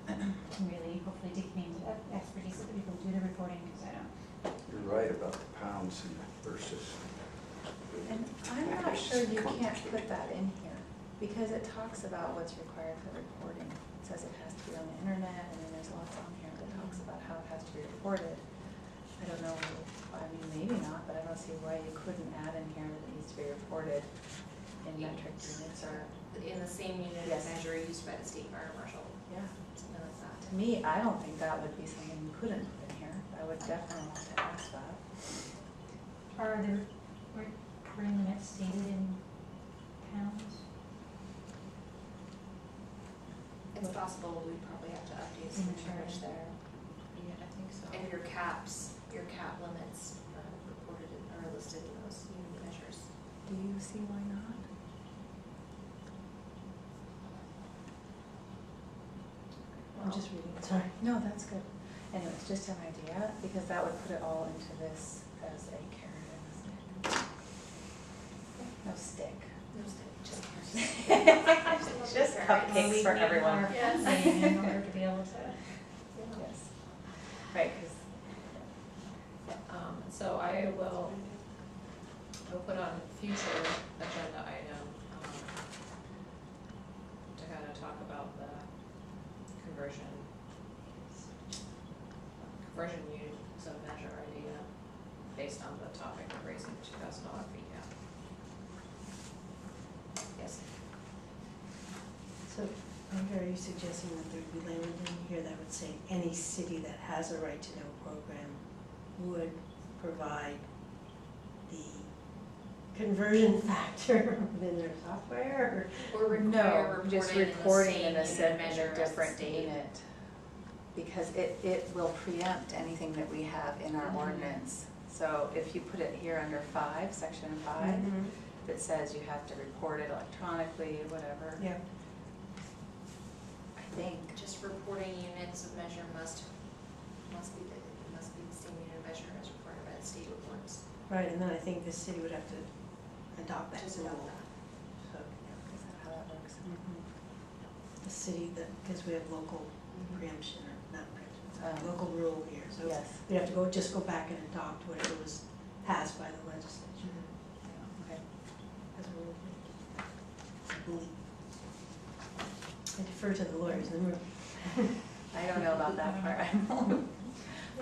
and really hopefully digging into that expertise of the people who do the reporting, because I don't. You're right about the pounds versus. And I'm not sure you can't put that in here, because it talks about what's required for reporting. It says it has to be on the internet, and then there's lots on here that talks about how it has to be reported. I don't know, I mean, maybe not, but I don't see why you couldn't add in here that it needs to be reported in metric units or, In the same unit of Yes. measure used by the state fire marshal, yeah. something like that. To me, I don't think that would be something you couldn't put in here. I would definitely want to ask that. Are the reporting limits stated in pounds? It's possible we probably have to update some charge there. Yeah, I think so. And your cap limits are reported are listed in those unit measures. Do you see why not? I'm just reading, sorry. No, that's good. Anyways, just an idea, because that would put it all into this as a carrot and a stick. No stick. No stick. Just cupcakes for everyone. Yes. In order to be able to. Yes. Right, 'cause So we'll put on future agenda item, to kind of talk about the conversion units of measure idea based on the topic of raising $2,000 fee cap. Yes. So, Andrea, are you suggesting that there'd be language in here that would say any city that has a right to know program would provide the conversion factor within their software? Or require no, just reporting reporting in the a same in measure a as the different state. unit. Because it will preempt anything that we have in our ordinance. So if you put it here under 5, section 5, that says you have to report it electronically, whatever, Yeah. I think. Just reporting units of measure must be the same unit of measure as required by the state reports. Right, and then I think the city would have to adopt that Just rule. adopt that. So, Is that how that works? the city that, because we have local preemption, or not preemption, it's a local rule here, so Yes. we have to just go back and adopt whatever was passed by the legislature Okay. as a rule. I believe. I defer to the lawyers in the room. I don't know about that part.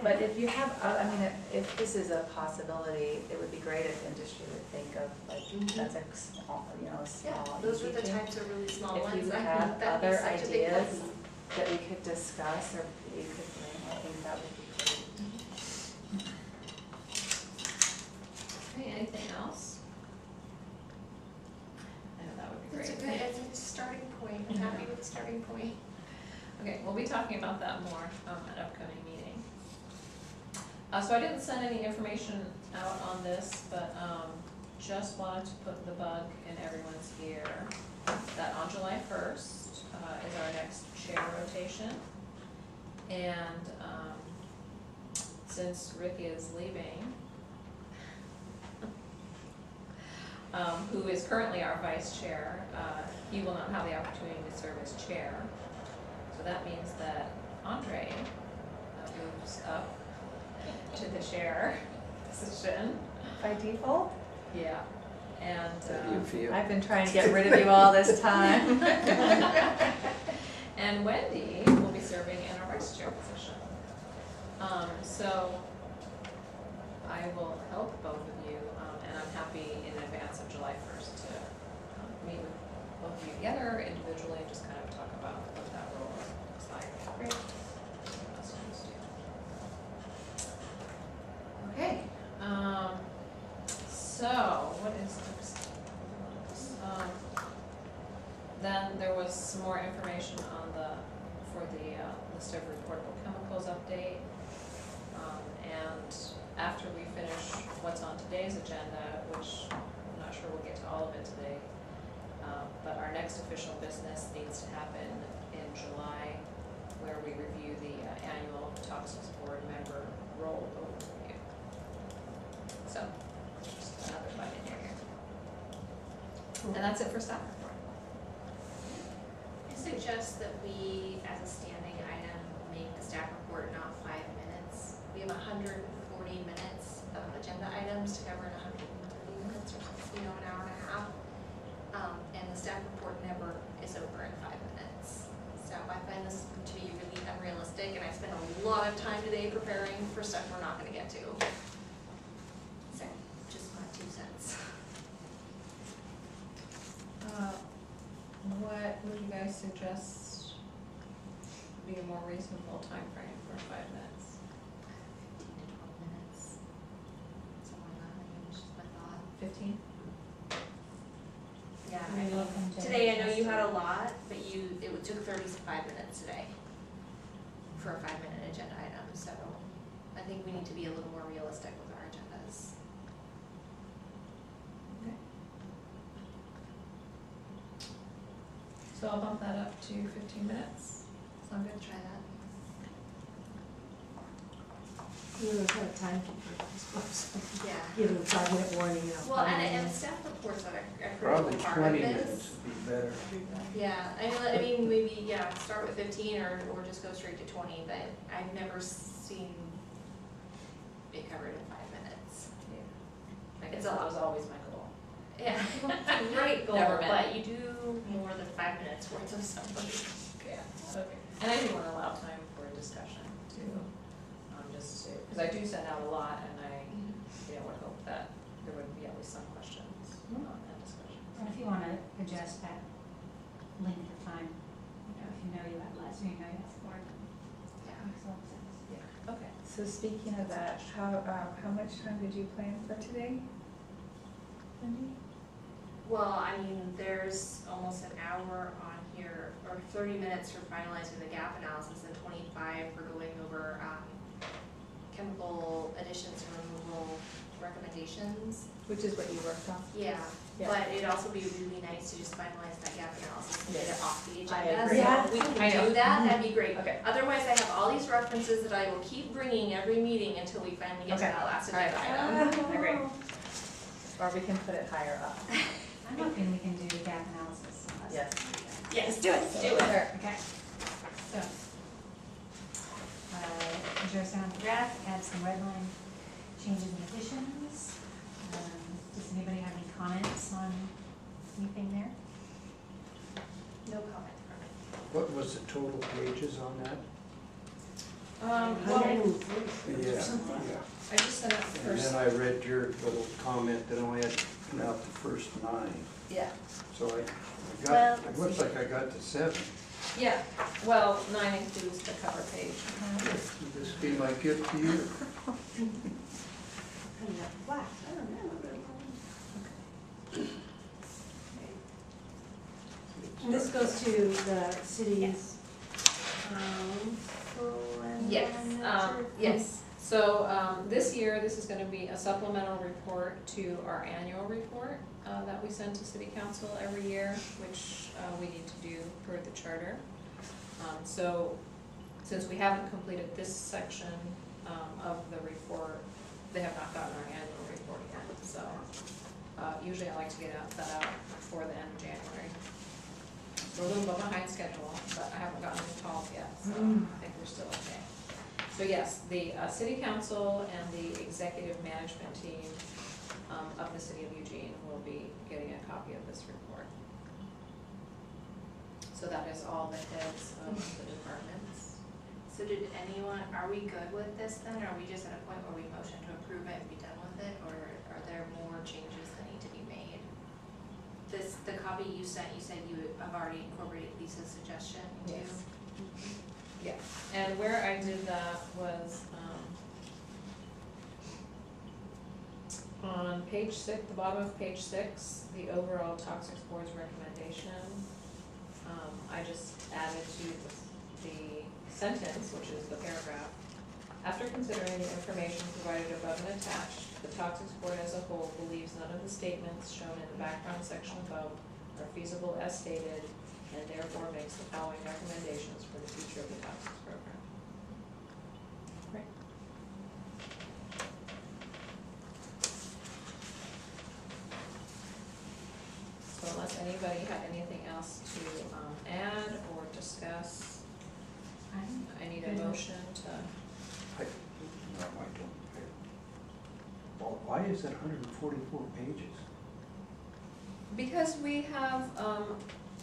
But if you have, I mean, if this is a possibility, it would be great if industry would think of, like, that's a small, a small, Yeah, those were the easy thing. types of really small If ones. you I think have that'd be other such a big ideas plus. that we could discuss or you could bring, I think that would be great. Okay, anything else? I know that would be That's a great. good, it's a starting point, I'm happy with the starting point. Okay, we'll be talking about that more at upcoming meeting. So I didn't send any information out on this, but just wanted to put the bug in everyone's ear that on July 1st is our next chair rotation. And since Rick is leaving, who is currently our vice chair, he will not have the opportunity to serve as chair. So that means that Andre moves up to the chair position. By default? Yeah. And How do you feel? I've been trying to get rid of you all this time. and Wendy will be serving in our vice chair position. So I will help both of you, and I'm happy in advance of July 1st to meet with both of you together individually and just kind of talk about what that role looks like. Great. What else do you do? Okay, so what is next? Then there was some more information on for the list of reportable chemicals update. And after we finish what's on today's agenda, which I'm not sure we'll get to all of it today, but our next official business needs to happen in July, where we review the annual Toxics Board member role overview. So, just another bite in your ear. And that's it for staff report. I suggest that we, as a standing item, make the staff report not 5 minutes. We have 140 minutes of agenda items to cover in 130 minutes or something, an hour and a half. And the staff report never is over in 5 minutes. So I find this to be really unrealistic, and I spent a lot of time today preparing for stuff we're not gonna get to. So, just my 2 cents. What would you guys suggest be a more reasonable time frame for 5 minutes? 15 to 12 minutes, somewhere in that range is my thought. 15? Yeah, Are you looking to today I know you had a adjust lot, but it took 35 minutes today for a 5-minute agenda item, so I think we need to be a little more realistic with our agendas. Okay. So I'll bump that up to 15 minutes. Sound good? Try that. You know, kind of timekeeper, I suppose. Yeah. Give them a 5-minute warning, you know. Well, and 5 and minutes. staff reports are a Probably critical part of 20 this. minutes would be better. Yeah, I mean, maybe, yeah, start with 15 or just go straight to 20, but I've never seen it covered in 5 minutes. I It's guess a that lot. was always my goal. Yeah, it's a great goal, Never been. but you do more than 5 minutes worth of somebody. Yeah, okay. And I do want to allow time for discussion too, just to, because I do send out a lot and I, would hope that there would be at least some questions and discussion. And if you want to adjust that length of time, if you know you have less, or you know you have more, Yeah. makes a lot of sense. Yeah, okay. So speaking of that, how much time did you plan for today? Wendy? Well, I mean, there's almost an hour on here, or 30 minutes for finalizing the gap analysis and 25 for going over chemical additions and removal recommendations. Which is what you worked on? Yeah, Yeah. but it'd also be really nice to just finalize that gap analysis and get it Yes. off the I agenda. agree. So Yeah. if we I can know. do that, that'd be great. Okay. Otherwise, I have all these references that I will keep bringing every meeting until we finally get to Okay. that last All right. agenda item. Agree. Or we can put it higher up. I'm hoping we can do gap analysis. Yes. Yes, do it, do it. Okay, so, address on the draft, add some red line changes and additions. Does anybody have any comments on anything there? No comment from me. What was the total pages on that? Well, 140 Yeah, or something. yeah. I just sent out the And first, then I read your little comment that only had put out the first 9. Yeah. So I Well, got, it looks like I got to 7. yeah, well, 9 includes the cover page. This be my gift to you. Coming up flat, I don't know. And this goes to the city's, Yes, yes. So, this year, this is gonna be a supplemental report to our annual report, that we send to city council every year, which, we need to do per the charter. So, since we haven't completed this section, of the report, they have not gotten our annual report yet, so, usually I like to get that out before the end of January. We're a little bit behind schedule, but I haven't gotten any calls yet, so I think we're still okay. So yes, the city council and the executive management team of the city of Eugene will be getting a copy of this report. So that is all the heads of the departments. So did anyone, are we good with this then? Are we just at a point where we motion to approve it and be done with it? Or are there more changes that need to be made? The copy you sent, you said you have already incorporated Lisa's suggestion into? Yes. Yeah, and where I did that was, on page 6, the bottom of page 6, the overall toxics board's recommendation. I just added to the sentence, which is the paragraph. After considering the information provided above and attached, the toxics board as a whole believes none of the statements shown in the background section above are feasible as stated, and therefore makes the following recommendations for the future of the toxics program. Right. So unless anybody had anything else to add or discuss, I need a motion to, No, I don't. Well, why is it 144 pages? because we have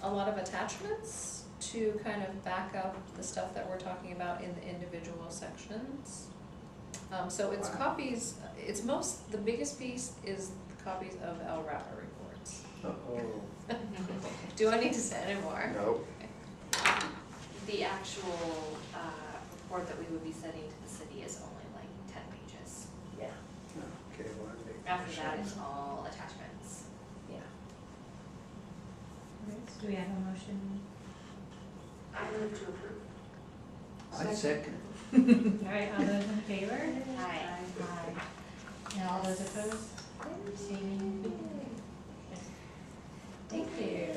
a lot of attachments to kind of back up the stuff that we're talking about in the individual sections. So it's Wow. copies, the biggest piece is the copies of El Rapa reports. Uh-oh. Do I need to say any more? No. The actual report that we would be sending to the city is only like 10 pages. Yeah. Okay, well, I make. After that, it's all attachments. Yeah. Do we have a motion? I move to approve. I second. All right, all those in favor? Aye. Aye. And all those opposed? Abstaining? Thank you.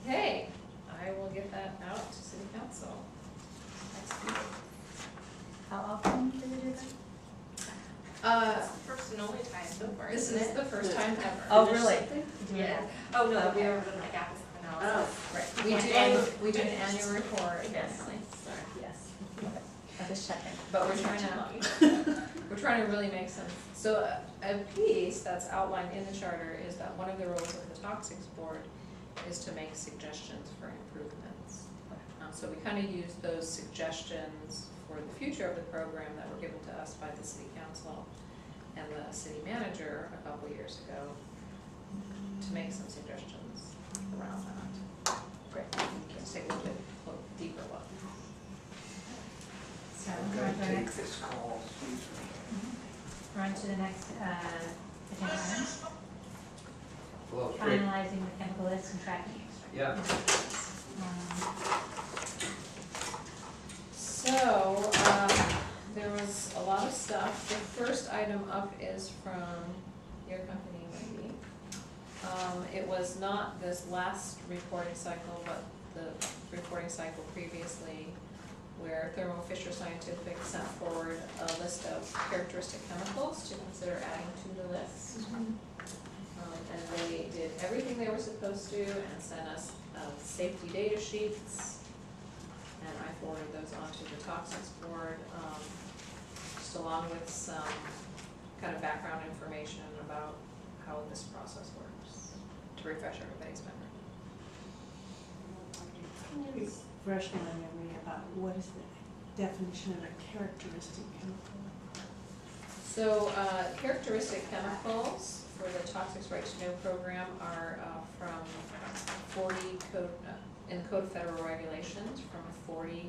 Okay, I will get that out to city council next week. How often do we do that? so far, This isn't is it? the first time ever. Oh, Finish really? something? Yeah. Yeah. Oh, no, we Okay. were doing like gap analysis. Right. We do an annual report Yes. annually, Yes. Okay. I'm just checking. but we're trying to really make sense. So a piece that's outlined in the charter is that one of the roles of the Toxics Board is to make suggestions for improvements. So we kind of use those suggestions for the future of the program that were given to us by the city council and the city manager a couple years ago to make some suggestions around that. Great. Let's take a little bit deeper look. So I'm we're on gonna to our take next, this call, excuse me. we're on to the next, agenda item, Well, great. finalizing the chemical list and tracking. Yeah. So, there was a lot of stuff. The first item up is from your company, Wendy. It was not this last reporting cycle, but the reporting cycle previously, where Thermo Fisher Scientific sent forward a list of characteristic chemicals to consider adding to the list. And they did everything they were supposed to and sent us safety data sheets. And I forwarded those on to the Toxics Board, just along with some kind of background information about how this process works, to refresh everybody's memory. Can you refresh my memory about what is the definition of a characteristic chemical? So, characteristic chemicals for the Toxics Right to Know program are from 40 code, in the Code of Federal Regulations, from 40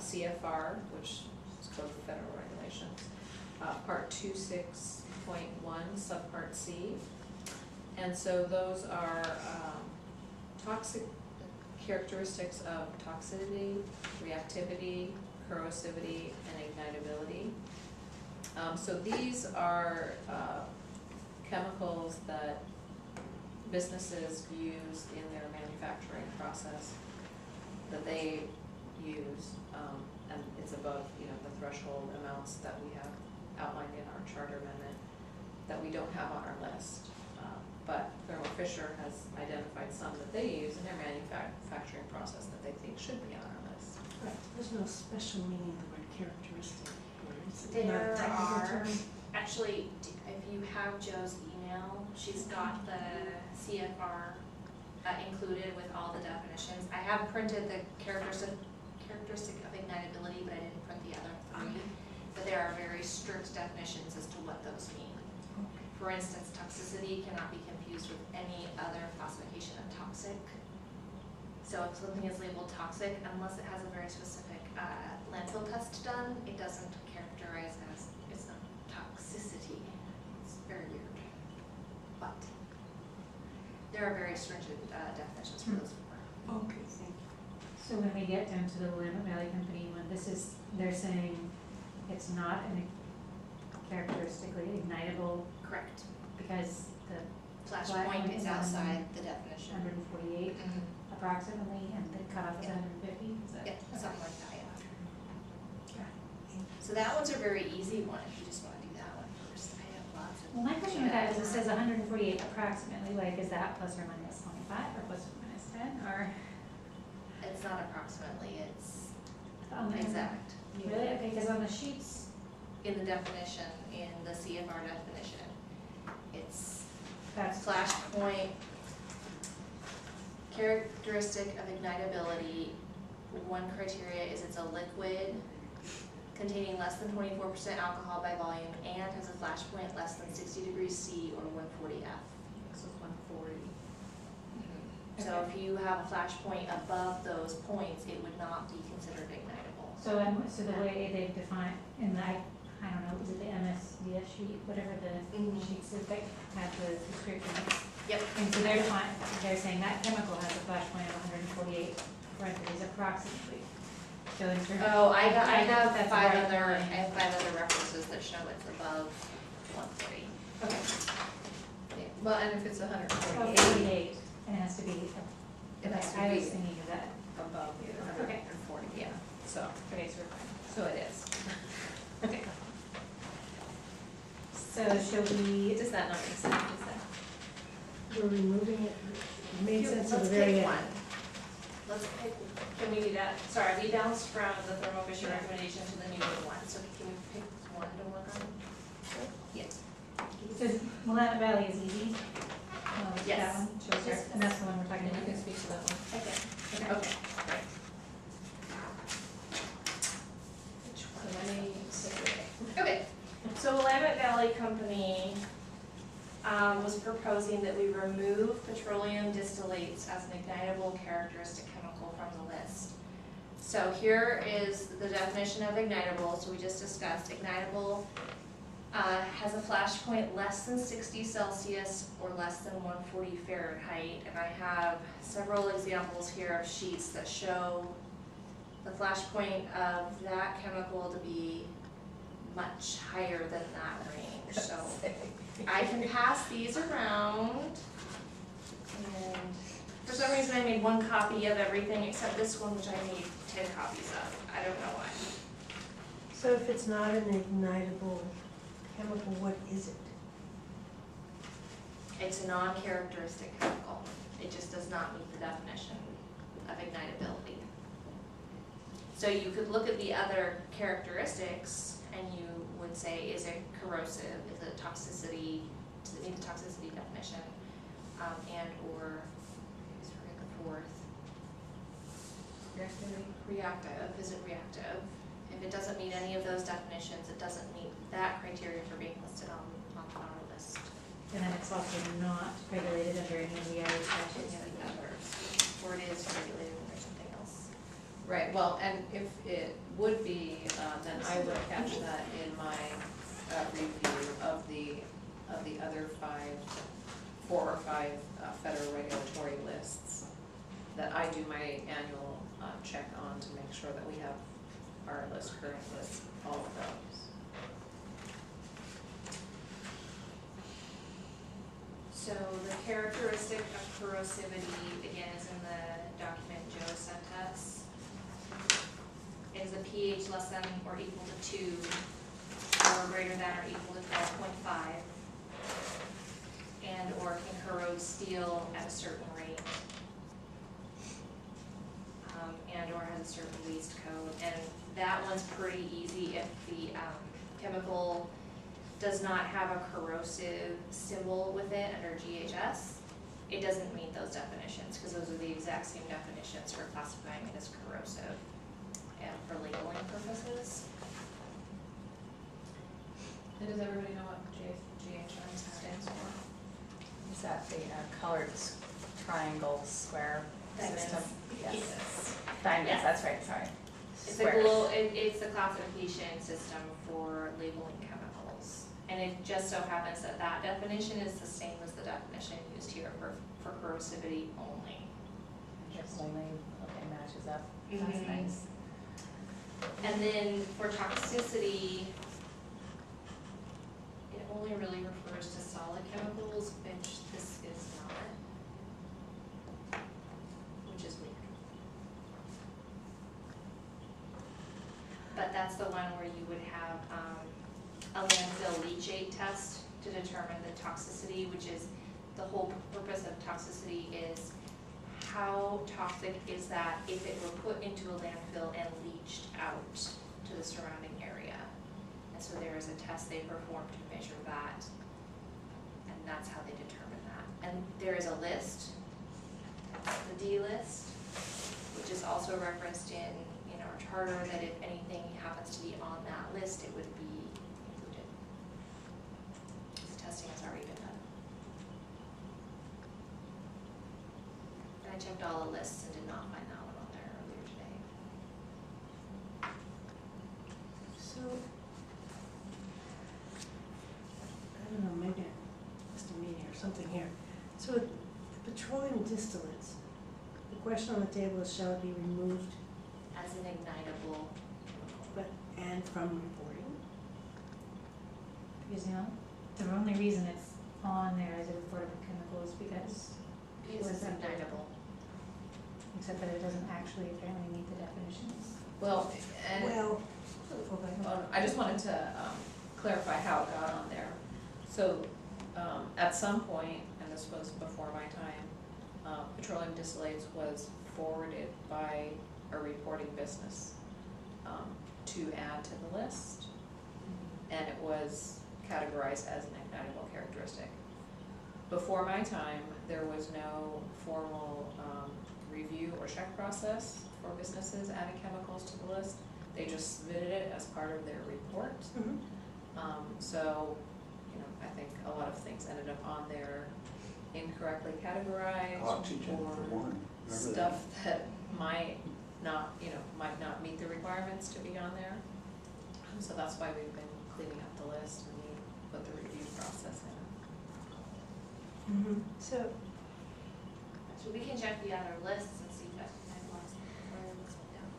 CFR, which is Code of Federal Regulations, Part 26.1, Subpart C. And so those are toxic characteristics of toxicity, reactivity, corrosivity, and ignitability. So these are chemicals that businesses use in their manufacturing process that they use, and it's above, the threshold amounts that we have outlined in our charter amendment that we don't have on our list. But Thermo Fisher has identified some that they use in their manufacturing process that they think should be on our list. Right, there's no special meaning of the word characteristic, or it's not There a technical are, term. actually, if you have Joe's email, she's got the CFR included with all the definitions. I have printed the characteristic of ignitability, but I didn't print the other three. But there are very strict definitions as to what those mean. For instance, toxicity cannot be confused with any other classification of toxic. So if something is labeled toxic, unless it has a very specific landfill test done, it doesn't characterize as, it's not toxicity. It's very weird. But there are very stringent definitions for those four. Okay, thank you. So when we get down to the Willamette Valley Company one, they're saying it's not an characteristically ignitable Correct. because the Flash Flash point point is is on outside the definition. 148 Mhm. approximately, and the cutoff is Yeah. 150, is that? Yeah, something like that, yeah. So that one's a very easy one if you just want to do that one first. I have lots of. Well, my question with that is, it says 148 approximately, like, is that plus or minus 25 or plus or minus 10, or? It's not approximately, it's on the- exact. Really? Okay, because on the sheets, In the definition, in the CFR definition, it's that's. flash point, characteristic of ignitability. One criteria is it's a liquid containing less than 24% alcohol by volume and has a flash point less than 60 degrees C or 140 F. So it's 140. So if you have a flash point above those points, it would not be considered ignitable. So, so the way they define, in the, I don't know, is it the MSDS sheet, whatever the Mhm. sheets that they have the description. Yep. And so they're saying that chemical has a flash point of 148 parentheses approximately. So in terms. Oh, I think have that's five right other, line. I have 5 other references that show it's above 140. Okay. Yeah, well, and if it's Oh, 148, 48, and it has to be, It has to I was be thinking of that. above the Okay. 140, yeah, so, Okay, so we're fine. so it is. Okay. So shall we, Does that not make sense, is that? We're removing it, it made sense at the Let's very pick end. one. Let's pick, can we do that? Sorry, we bounced from the Thermo Fisher recommendation to the new one, so can we pick one to work on? Yes. so Willamette Valley is easy? Yes. That one, shall we start, Yes. and that's the one we're talking And you about? can speak to that one. Okay. Okay. Okay, great. Which one? Let me see. Okay, so Willamette Valley Company was proposing that we remove petroleum distillates as an ignitable characteristic chemical from the list. So here is the definition of ignitable, so we just discussed ignitable has a flash point less than 60 Celsius or less than 140 Fahrenheit, and I have several examples here of sheets that show the flash point of that chemical to be much higher than that range, so I can pass these around. And for some reason I made one copy of everything except this one, which I made 10 copies of. I don't know why. So if it's not an ignitable chemical, what is it? It's a non-characteristic chemical. It just does not meet the definition of ignitability. So you could look at the other characteristics and you would say, is it corrosive? Is it toxicity? Does it meet the toxicity definition? And or, is the fourth, reactive, is it reactive? If it doesn't meet any of those definitions, it doesn't meet that criteria for being listed on our list. And then it's also not regulated under any of the other statutes. Any of the others, or it is regulated under something else. Right, well, and if it would be, then I would catch that in my review of the other four or five federal regulatory lists, that I do my annual check on to make sure that we have our current list, all of those. So the characteristic of corrosivity, again, is in the document Joe sent us. It is a pH less than or equal to 2, or greater than or equal to 12.5, and or can corrode steel at a certain rate, and or has a certain waste code. And that one's pretty easy if the chemical does not have a corrosive symbol with it under GHS. It doesn't meet those definitions, because those are the exact same definitions for classifying it as corrosive and for labeling purposes. And does everybody know what GHS stands for? Is that the colored triangle square system? Yes. Yes. Diamonds, Yes. that's right, sorry. It's it's the classification system for labeling chemicals. And it just so happens that that definition is the same as the definition used here for corrosivity only. Just only, okay, matches up, Mhm. that's nice. And then for toxicity, it only really refers to solid chemicals, which this is not, which is weird. But that's the one where you would have a landfill leachate test to determine the toxicity, which is, the whole purpose of toxicity is how toxic is that if it were put into a landfill and leached out to the surrounding area. And so there is a test they perform to measure that, and that's how they determine that. And there is a list, the D list, which is also referenced in our charter, that if anything happens to be on that list, it would be included. This testing has already been done. And I checked all the lists and did not find that one on there earlier today. So, I don't know, maybe I missed a meeting or something here. So the petroleum distillates, the question on the table is, shall it be removed As an ignitable chemical. and from reporting? Because, the only reason it's on there as a reportable chemical is because, Because it's ignitable. except that it doesn't actually apparently meet the definitions. Well, and Well, okay. I just wanted to clarify how it got on there. So, at some point, and this was before my time, petroleum distillates was forwarded by a reporting business, to add to the list. And it was categorized as an ignitable characteristic. Before my time, there was no formal, review or check process for businesses adding chemicals to the list. They just submitted it as part of their report. So, you know, I think a lot of things ended up on there incorrectly categorized Oxygen or for one. Remember stuff that might not, you know, might not meet the requirements to be on there. So that's why we've been cleaning up the list and we put the review process in. So, So we can check the other lists and see if that wants down.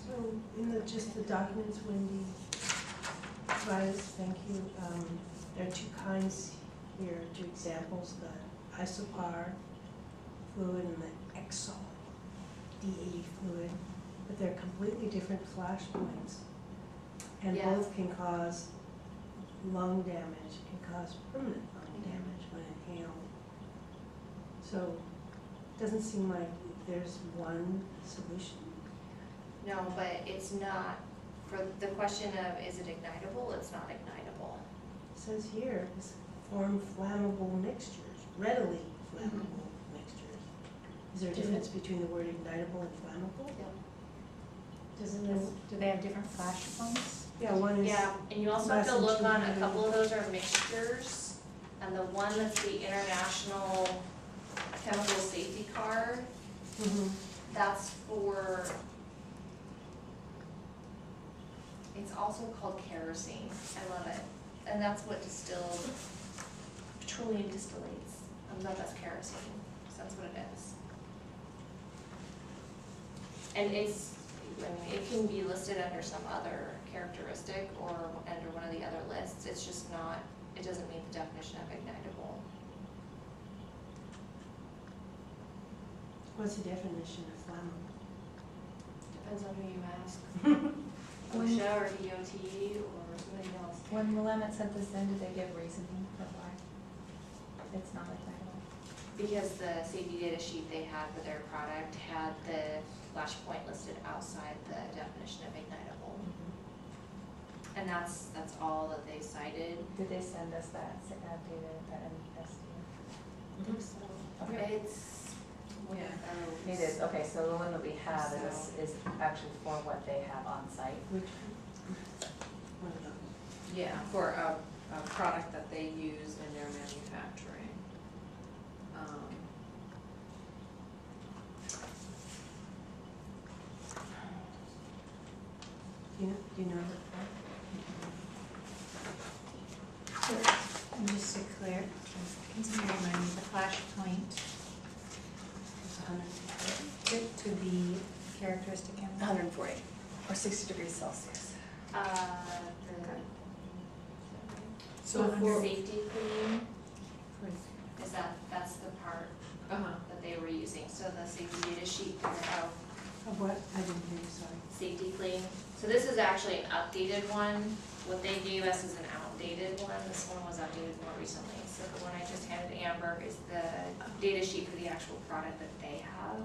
so in the, just the documents, Wendy, provided, thank you, there are two kinds here, two examples, the isopar fluid and the Exol D80 fluid, but they're completely different flash points. And Yeah. both can cause lung damage, can cause permanent lung damage when inhaled. So, it doesn't seem like there's one solution. No, but it's not, for the question of is it ignitable, it's not ignitable. It says here, is form flammable mixtures, readily flammable mixtures. Is there a difference between the word ignitable and flammable? Do they have different flash points? Yeah, one is. Yeah, and you also have less to than look on, a 200. couple of those are mixtures, and the one that's the International Chemical Safety Card, Mhm. that's for, it's also called kerosene, I love it, and that's what distilled, petroleum distillates, I love that's kerosene, so that's what it is. And it's, I mean, it can be listed under some other characteristic or under one of the other lists, it's just not, it doesn't meet the definition of ignitable. What's the definition of flammable? Depends on who you ask. OSHA or DOT or somebody else. When Willamette sent this in, did they give reasoning for why it's not ignitable? Because the safety data sheet they had for their product had the flash point listed outside the definition of ignitable. And that's all that they cited. Did they send us that data, that MSD? Okay. It's one of those. It is, okay, so the one that we have So- is actually for what they have on site. Which, one of those? Yeah, for a product that they use in their manufacturing. Do you know what? So, and just to clear, continue to remind me, the flash point It's 140. to be characteristic chemical. 140, or 60 degrees Celsius. So The for, safety clean, is that's the part uh-huh, that they were using, so the safety data sheet for Of what? I didn't hear you, sorry. safety clean. So this is actually an updated one, what they gave us is an outdated one, this one was updated more recently. So the one I just handed to Amber is the data sheet for the actual product that they have.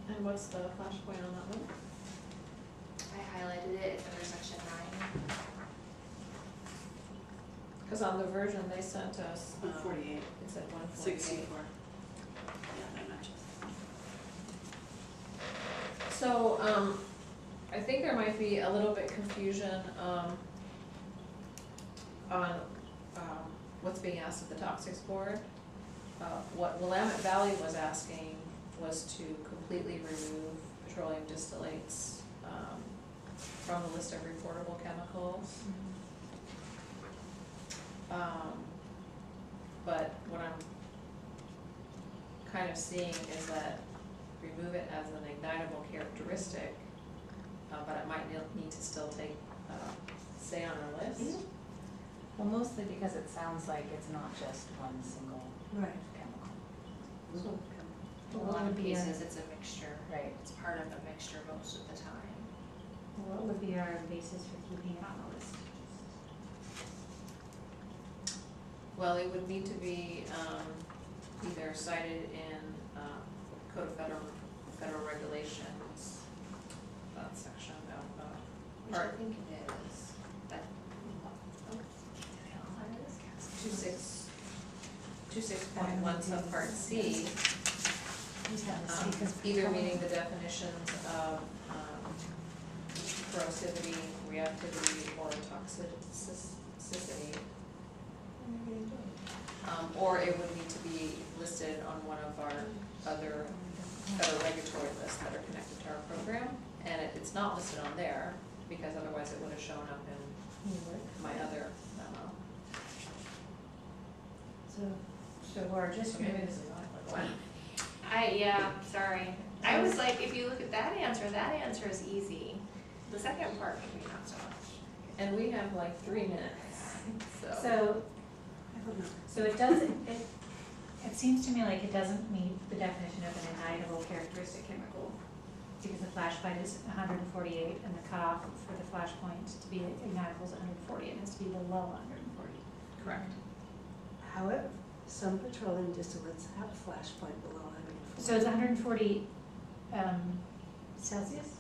and what's the flash point on that one? I highlighted it, it's under section 9. Cause on the version they sent us, 148. it said 148. 64. Yeah, that matches. So, I think there might be a little bit confusion, on, what's being asked of the Toxics Board. What Willamette Valley was asking was to completely remove petroleum distillates, from the list of reportable chemicals. But what I'm kind of seeing is that remove it as an ignitable characteristic, but it might need to still take, stay on our list. Well, mostly because it sounds like it's not just one single Right. chemical. So, In a lot of cases, it's a mixture. Right. It's part of a mixture most of the time. What would be our basis for keeping it on the list? Well, it would need to be, either cited in, Code of Federal Regulations, that section of, Which I think it is, but, oh, 26.1 subpart C, He's having to see, 'cause- either meeting the definitions of corrosivity, reactivity, or toxicity. Or it would need to be listed on one of our other federal regulatory lists that are connected to our program. And it's not listed on there, because otherwise it would have shown up in my other memo. So we're just So maybe moving. this is not the one. yeah, sorry. I was like, if you look at that answer is easy. The second part maybe not so much. And we have like 3 minutes, so. So, I don't know. so it doesn't, it seems to me like it doesn't meet the definition of an ignitable characteristic chemical, because the flash point is 148 and the cutoff for the flash point to be ignitable is 140, it has to be below 140. Correct. However, some petroleum distillates have flash point below 140. So it's 140 Celsius?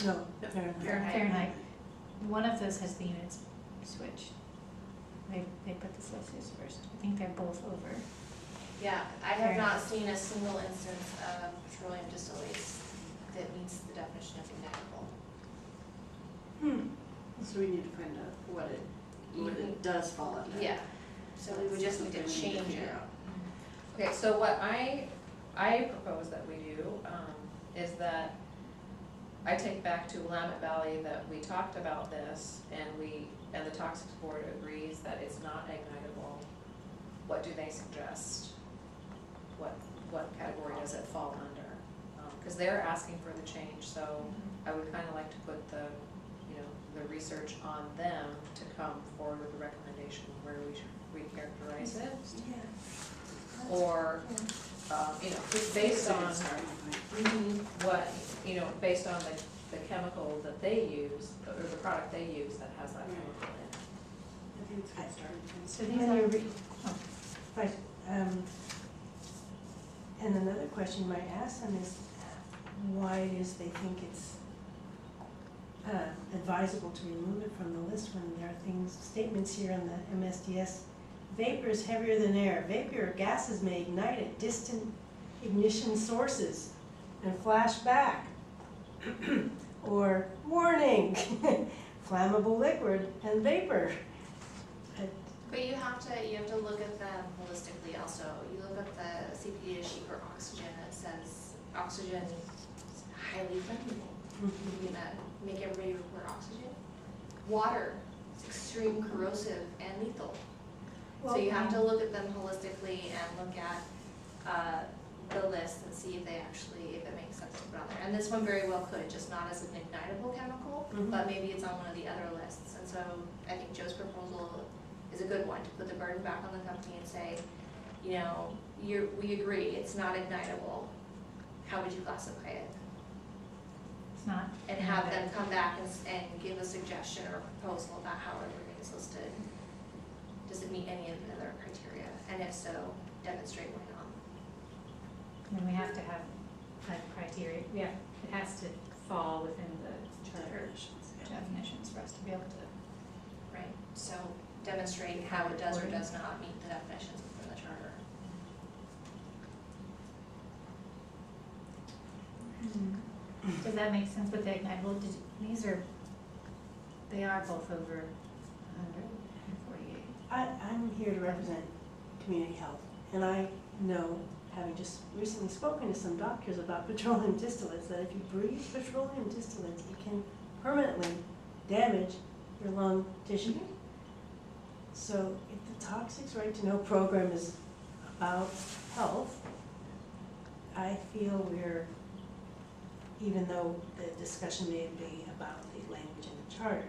No, Fahrenheit. Fahrenheit. One of those has the units switched. They put the Celsius first. I think they're both over. Yeah, I have not seen a single instance of petroleum distillates that meets the definition of ignitable. So we need to find out what it does fall under. Yeah, so we would just need to change it. Okay, so what I propose that we do, is that I take back to Willamette Valley that we talked about this, and the Toxics Board agrees that it's not ignitable. What do they suggest? What category does it fall under? Because they're asking for the change, so I would kind of like to put the research on them to come forward with a recommendation where we should recharacterize it. Yeah. Or, just based on what, based on the chemical that they use, or the product they use that has that chemical in it. I think it's a good starting point. So these are, Right, and another question you might ask them is why it is they think it's advisable to remove it from the list when there are statements here on the MSDS. Vapor is heavier than air. Vapor or gases may ignite at distant ignition sources and flash back. Or warning, flammable liquid and vapor. But you have to look at them holistically also. You look at the CPD sheet for oxygen, it says oxygen is highly flammable. You're gonna make everybody report oxygen. Water is extreme corrosive and lethal. So you have to look at them holistically and look at the list and see if it makes sense to put on there. And this one very well could, just not as an ignitable chemical, but maybe it's on one of the other lists. And so I think Joe's proposal is a good one, to put the burden back on the company and say, we agree, it's not ignitable. How would you classify it? it's not. And have them come back and give a suggestion or a proposal about how everything is listed. Does it meet any of the other criteria? And if so, demonstrate why not. And we have to have like criteria, it has to fall within the charter definitions for us to be able to. Right, so demonstrate how it does or does not meet the definitions within the charter. Does that make sense with the ignitable? They are both over 148. I'm here to represent community health, and I know, having just recently spoken to some doctors about petroleum distillates, that if you breathe petroleum distillates, it can permanently damage your lung tissue. So if the Toxics Right to Know program is about health, I feel even though the discussion may be about the language in the charter,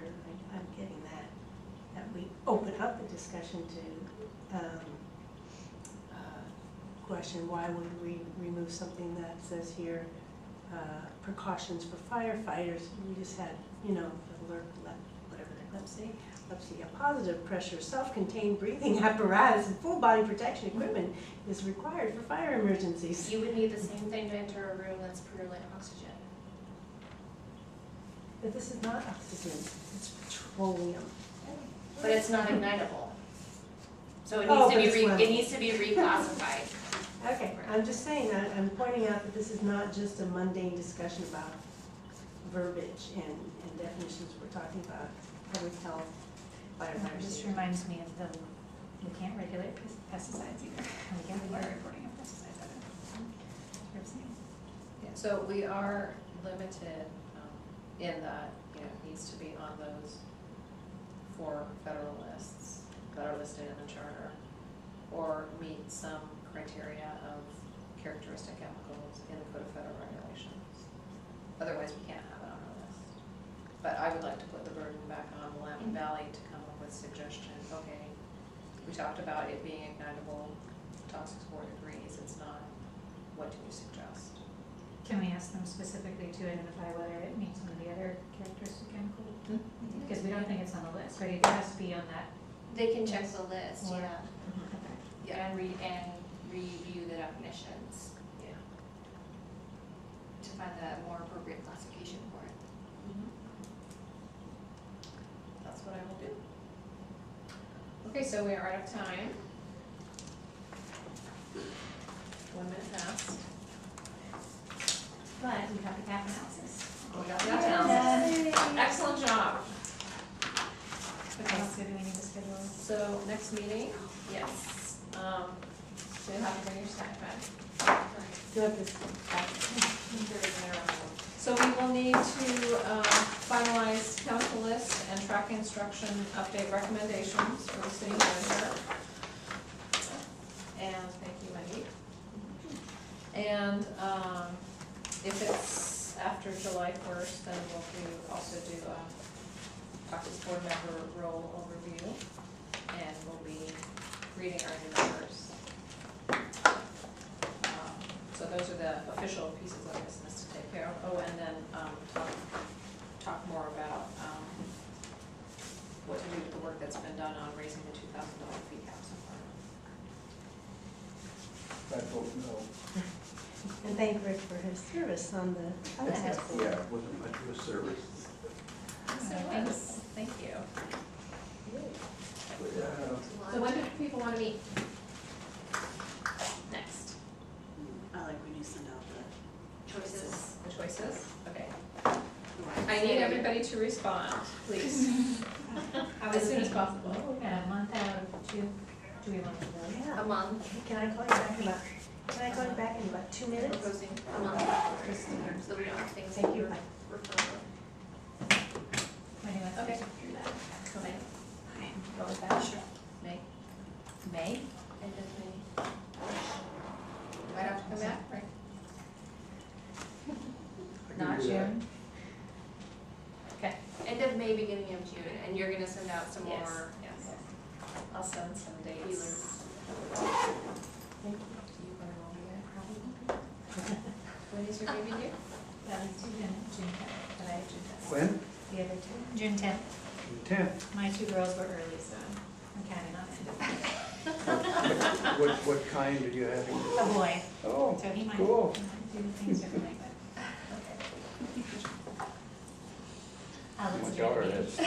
I'm getting that we open up the discussion to question why would we remove something that says here precautions for firefighters. We just had, you know, epilepsy, a positive pressure, self-contained breathing apparatus and full body protection equipment is required for fire emergencies. You would need the same thing to enter a room that's purely oxygen. But this is not oxygen, it's petroleum. But it's not ignitable. So it Oh, needs but to it's be, flammable. it needs to be reclassified. Okay, I'm just saying, I'm pointing out that this is not just a mundane discussion about verbiage and definitions. We're talking about public health, firefighter This safety. reminds me of the, we can't regulate pesticides either, and we can't require reporting of pesticides either. Yeah, so we are limited in that, you know, it needs to be on those 4 federal lists that are listed in the charter, or meet some criteria of characteristic chemicals in the Code of Federal Regulations. Otherwise, we can't have it on our list. But I would like to put the burden back on Willamette Valley to come up with suggestions. Okay, we talked about it being ignitable, Toxics Board agrees it's not. What do you suggest? Can we ask them specifically to identify whether it meets some of the other characteristic chemicals? Because we don't think it's on the list, right? It has to be on that. They can check the list, Or- yeah. Okay. Yeah, and review the definitions. Yeah. To find the more appropriate classification for it. That's what I will do. Okay, so we are out of time. 1 minute passed. But we have the gap analysis. We got that down. Excellent job. Okay, so do we need to schedule? So next meeting, yes. So you'll have to bring your snack bag. Do it this, So we will need to finalize council list and track instruction update recommendations for the city manager. And thank you, Wendy. And if it's after July 1st, then we'll also do a Toxics Board member role overview, and we'll be reading our new members. So those are the official pieces of business to take care of. Oh, and then talk more about what to do with the work that's been done on raising the $2,000 fee cap so far. I vote no. and thank Rick for his service on the Toxics Board. Yeah, it wasn't much of a service. Thank you. So when do people want to meet? Next. I like when you send out the Choices. The choices, okay. I need everybody to respond, please, as soon as possible. We got a month out of 2. Do we want to go? Yeah. A month. Can I call you back in about, can I call you back in about 2 minutes? Proposing a month. So we don't have things. Thank you. Refer. When do you want to Okay. do that? So May, go with that? Sure. May? May? End of May. Might have to come back, right? I can Not do that. June? Okay. End of May, beginning of June, and you're gonna send out some Yes, more yes. I'll send some dates. feelers. Do you want to be there? Probably. When is your baby due? That was June 10th, but I have June 10th. When? The other 2, June 10th. June 10th. My 2 girls were early, so I'm counting on it. What kind did you have? A boy, Oh, so he might cool. do things differently, but. Okay. I'll let My you daughter do it. has 3.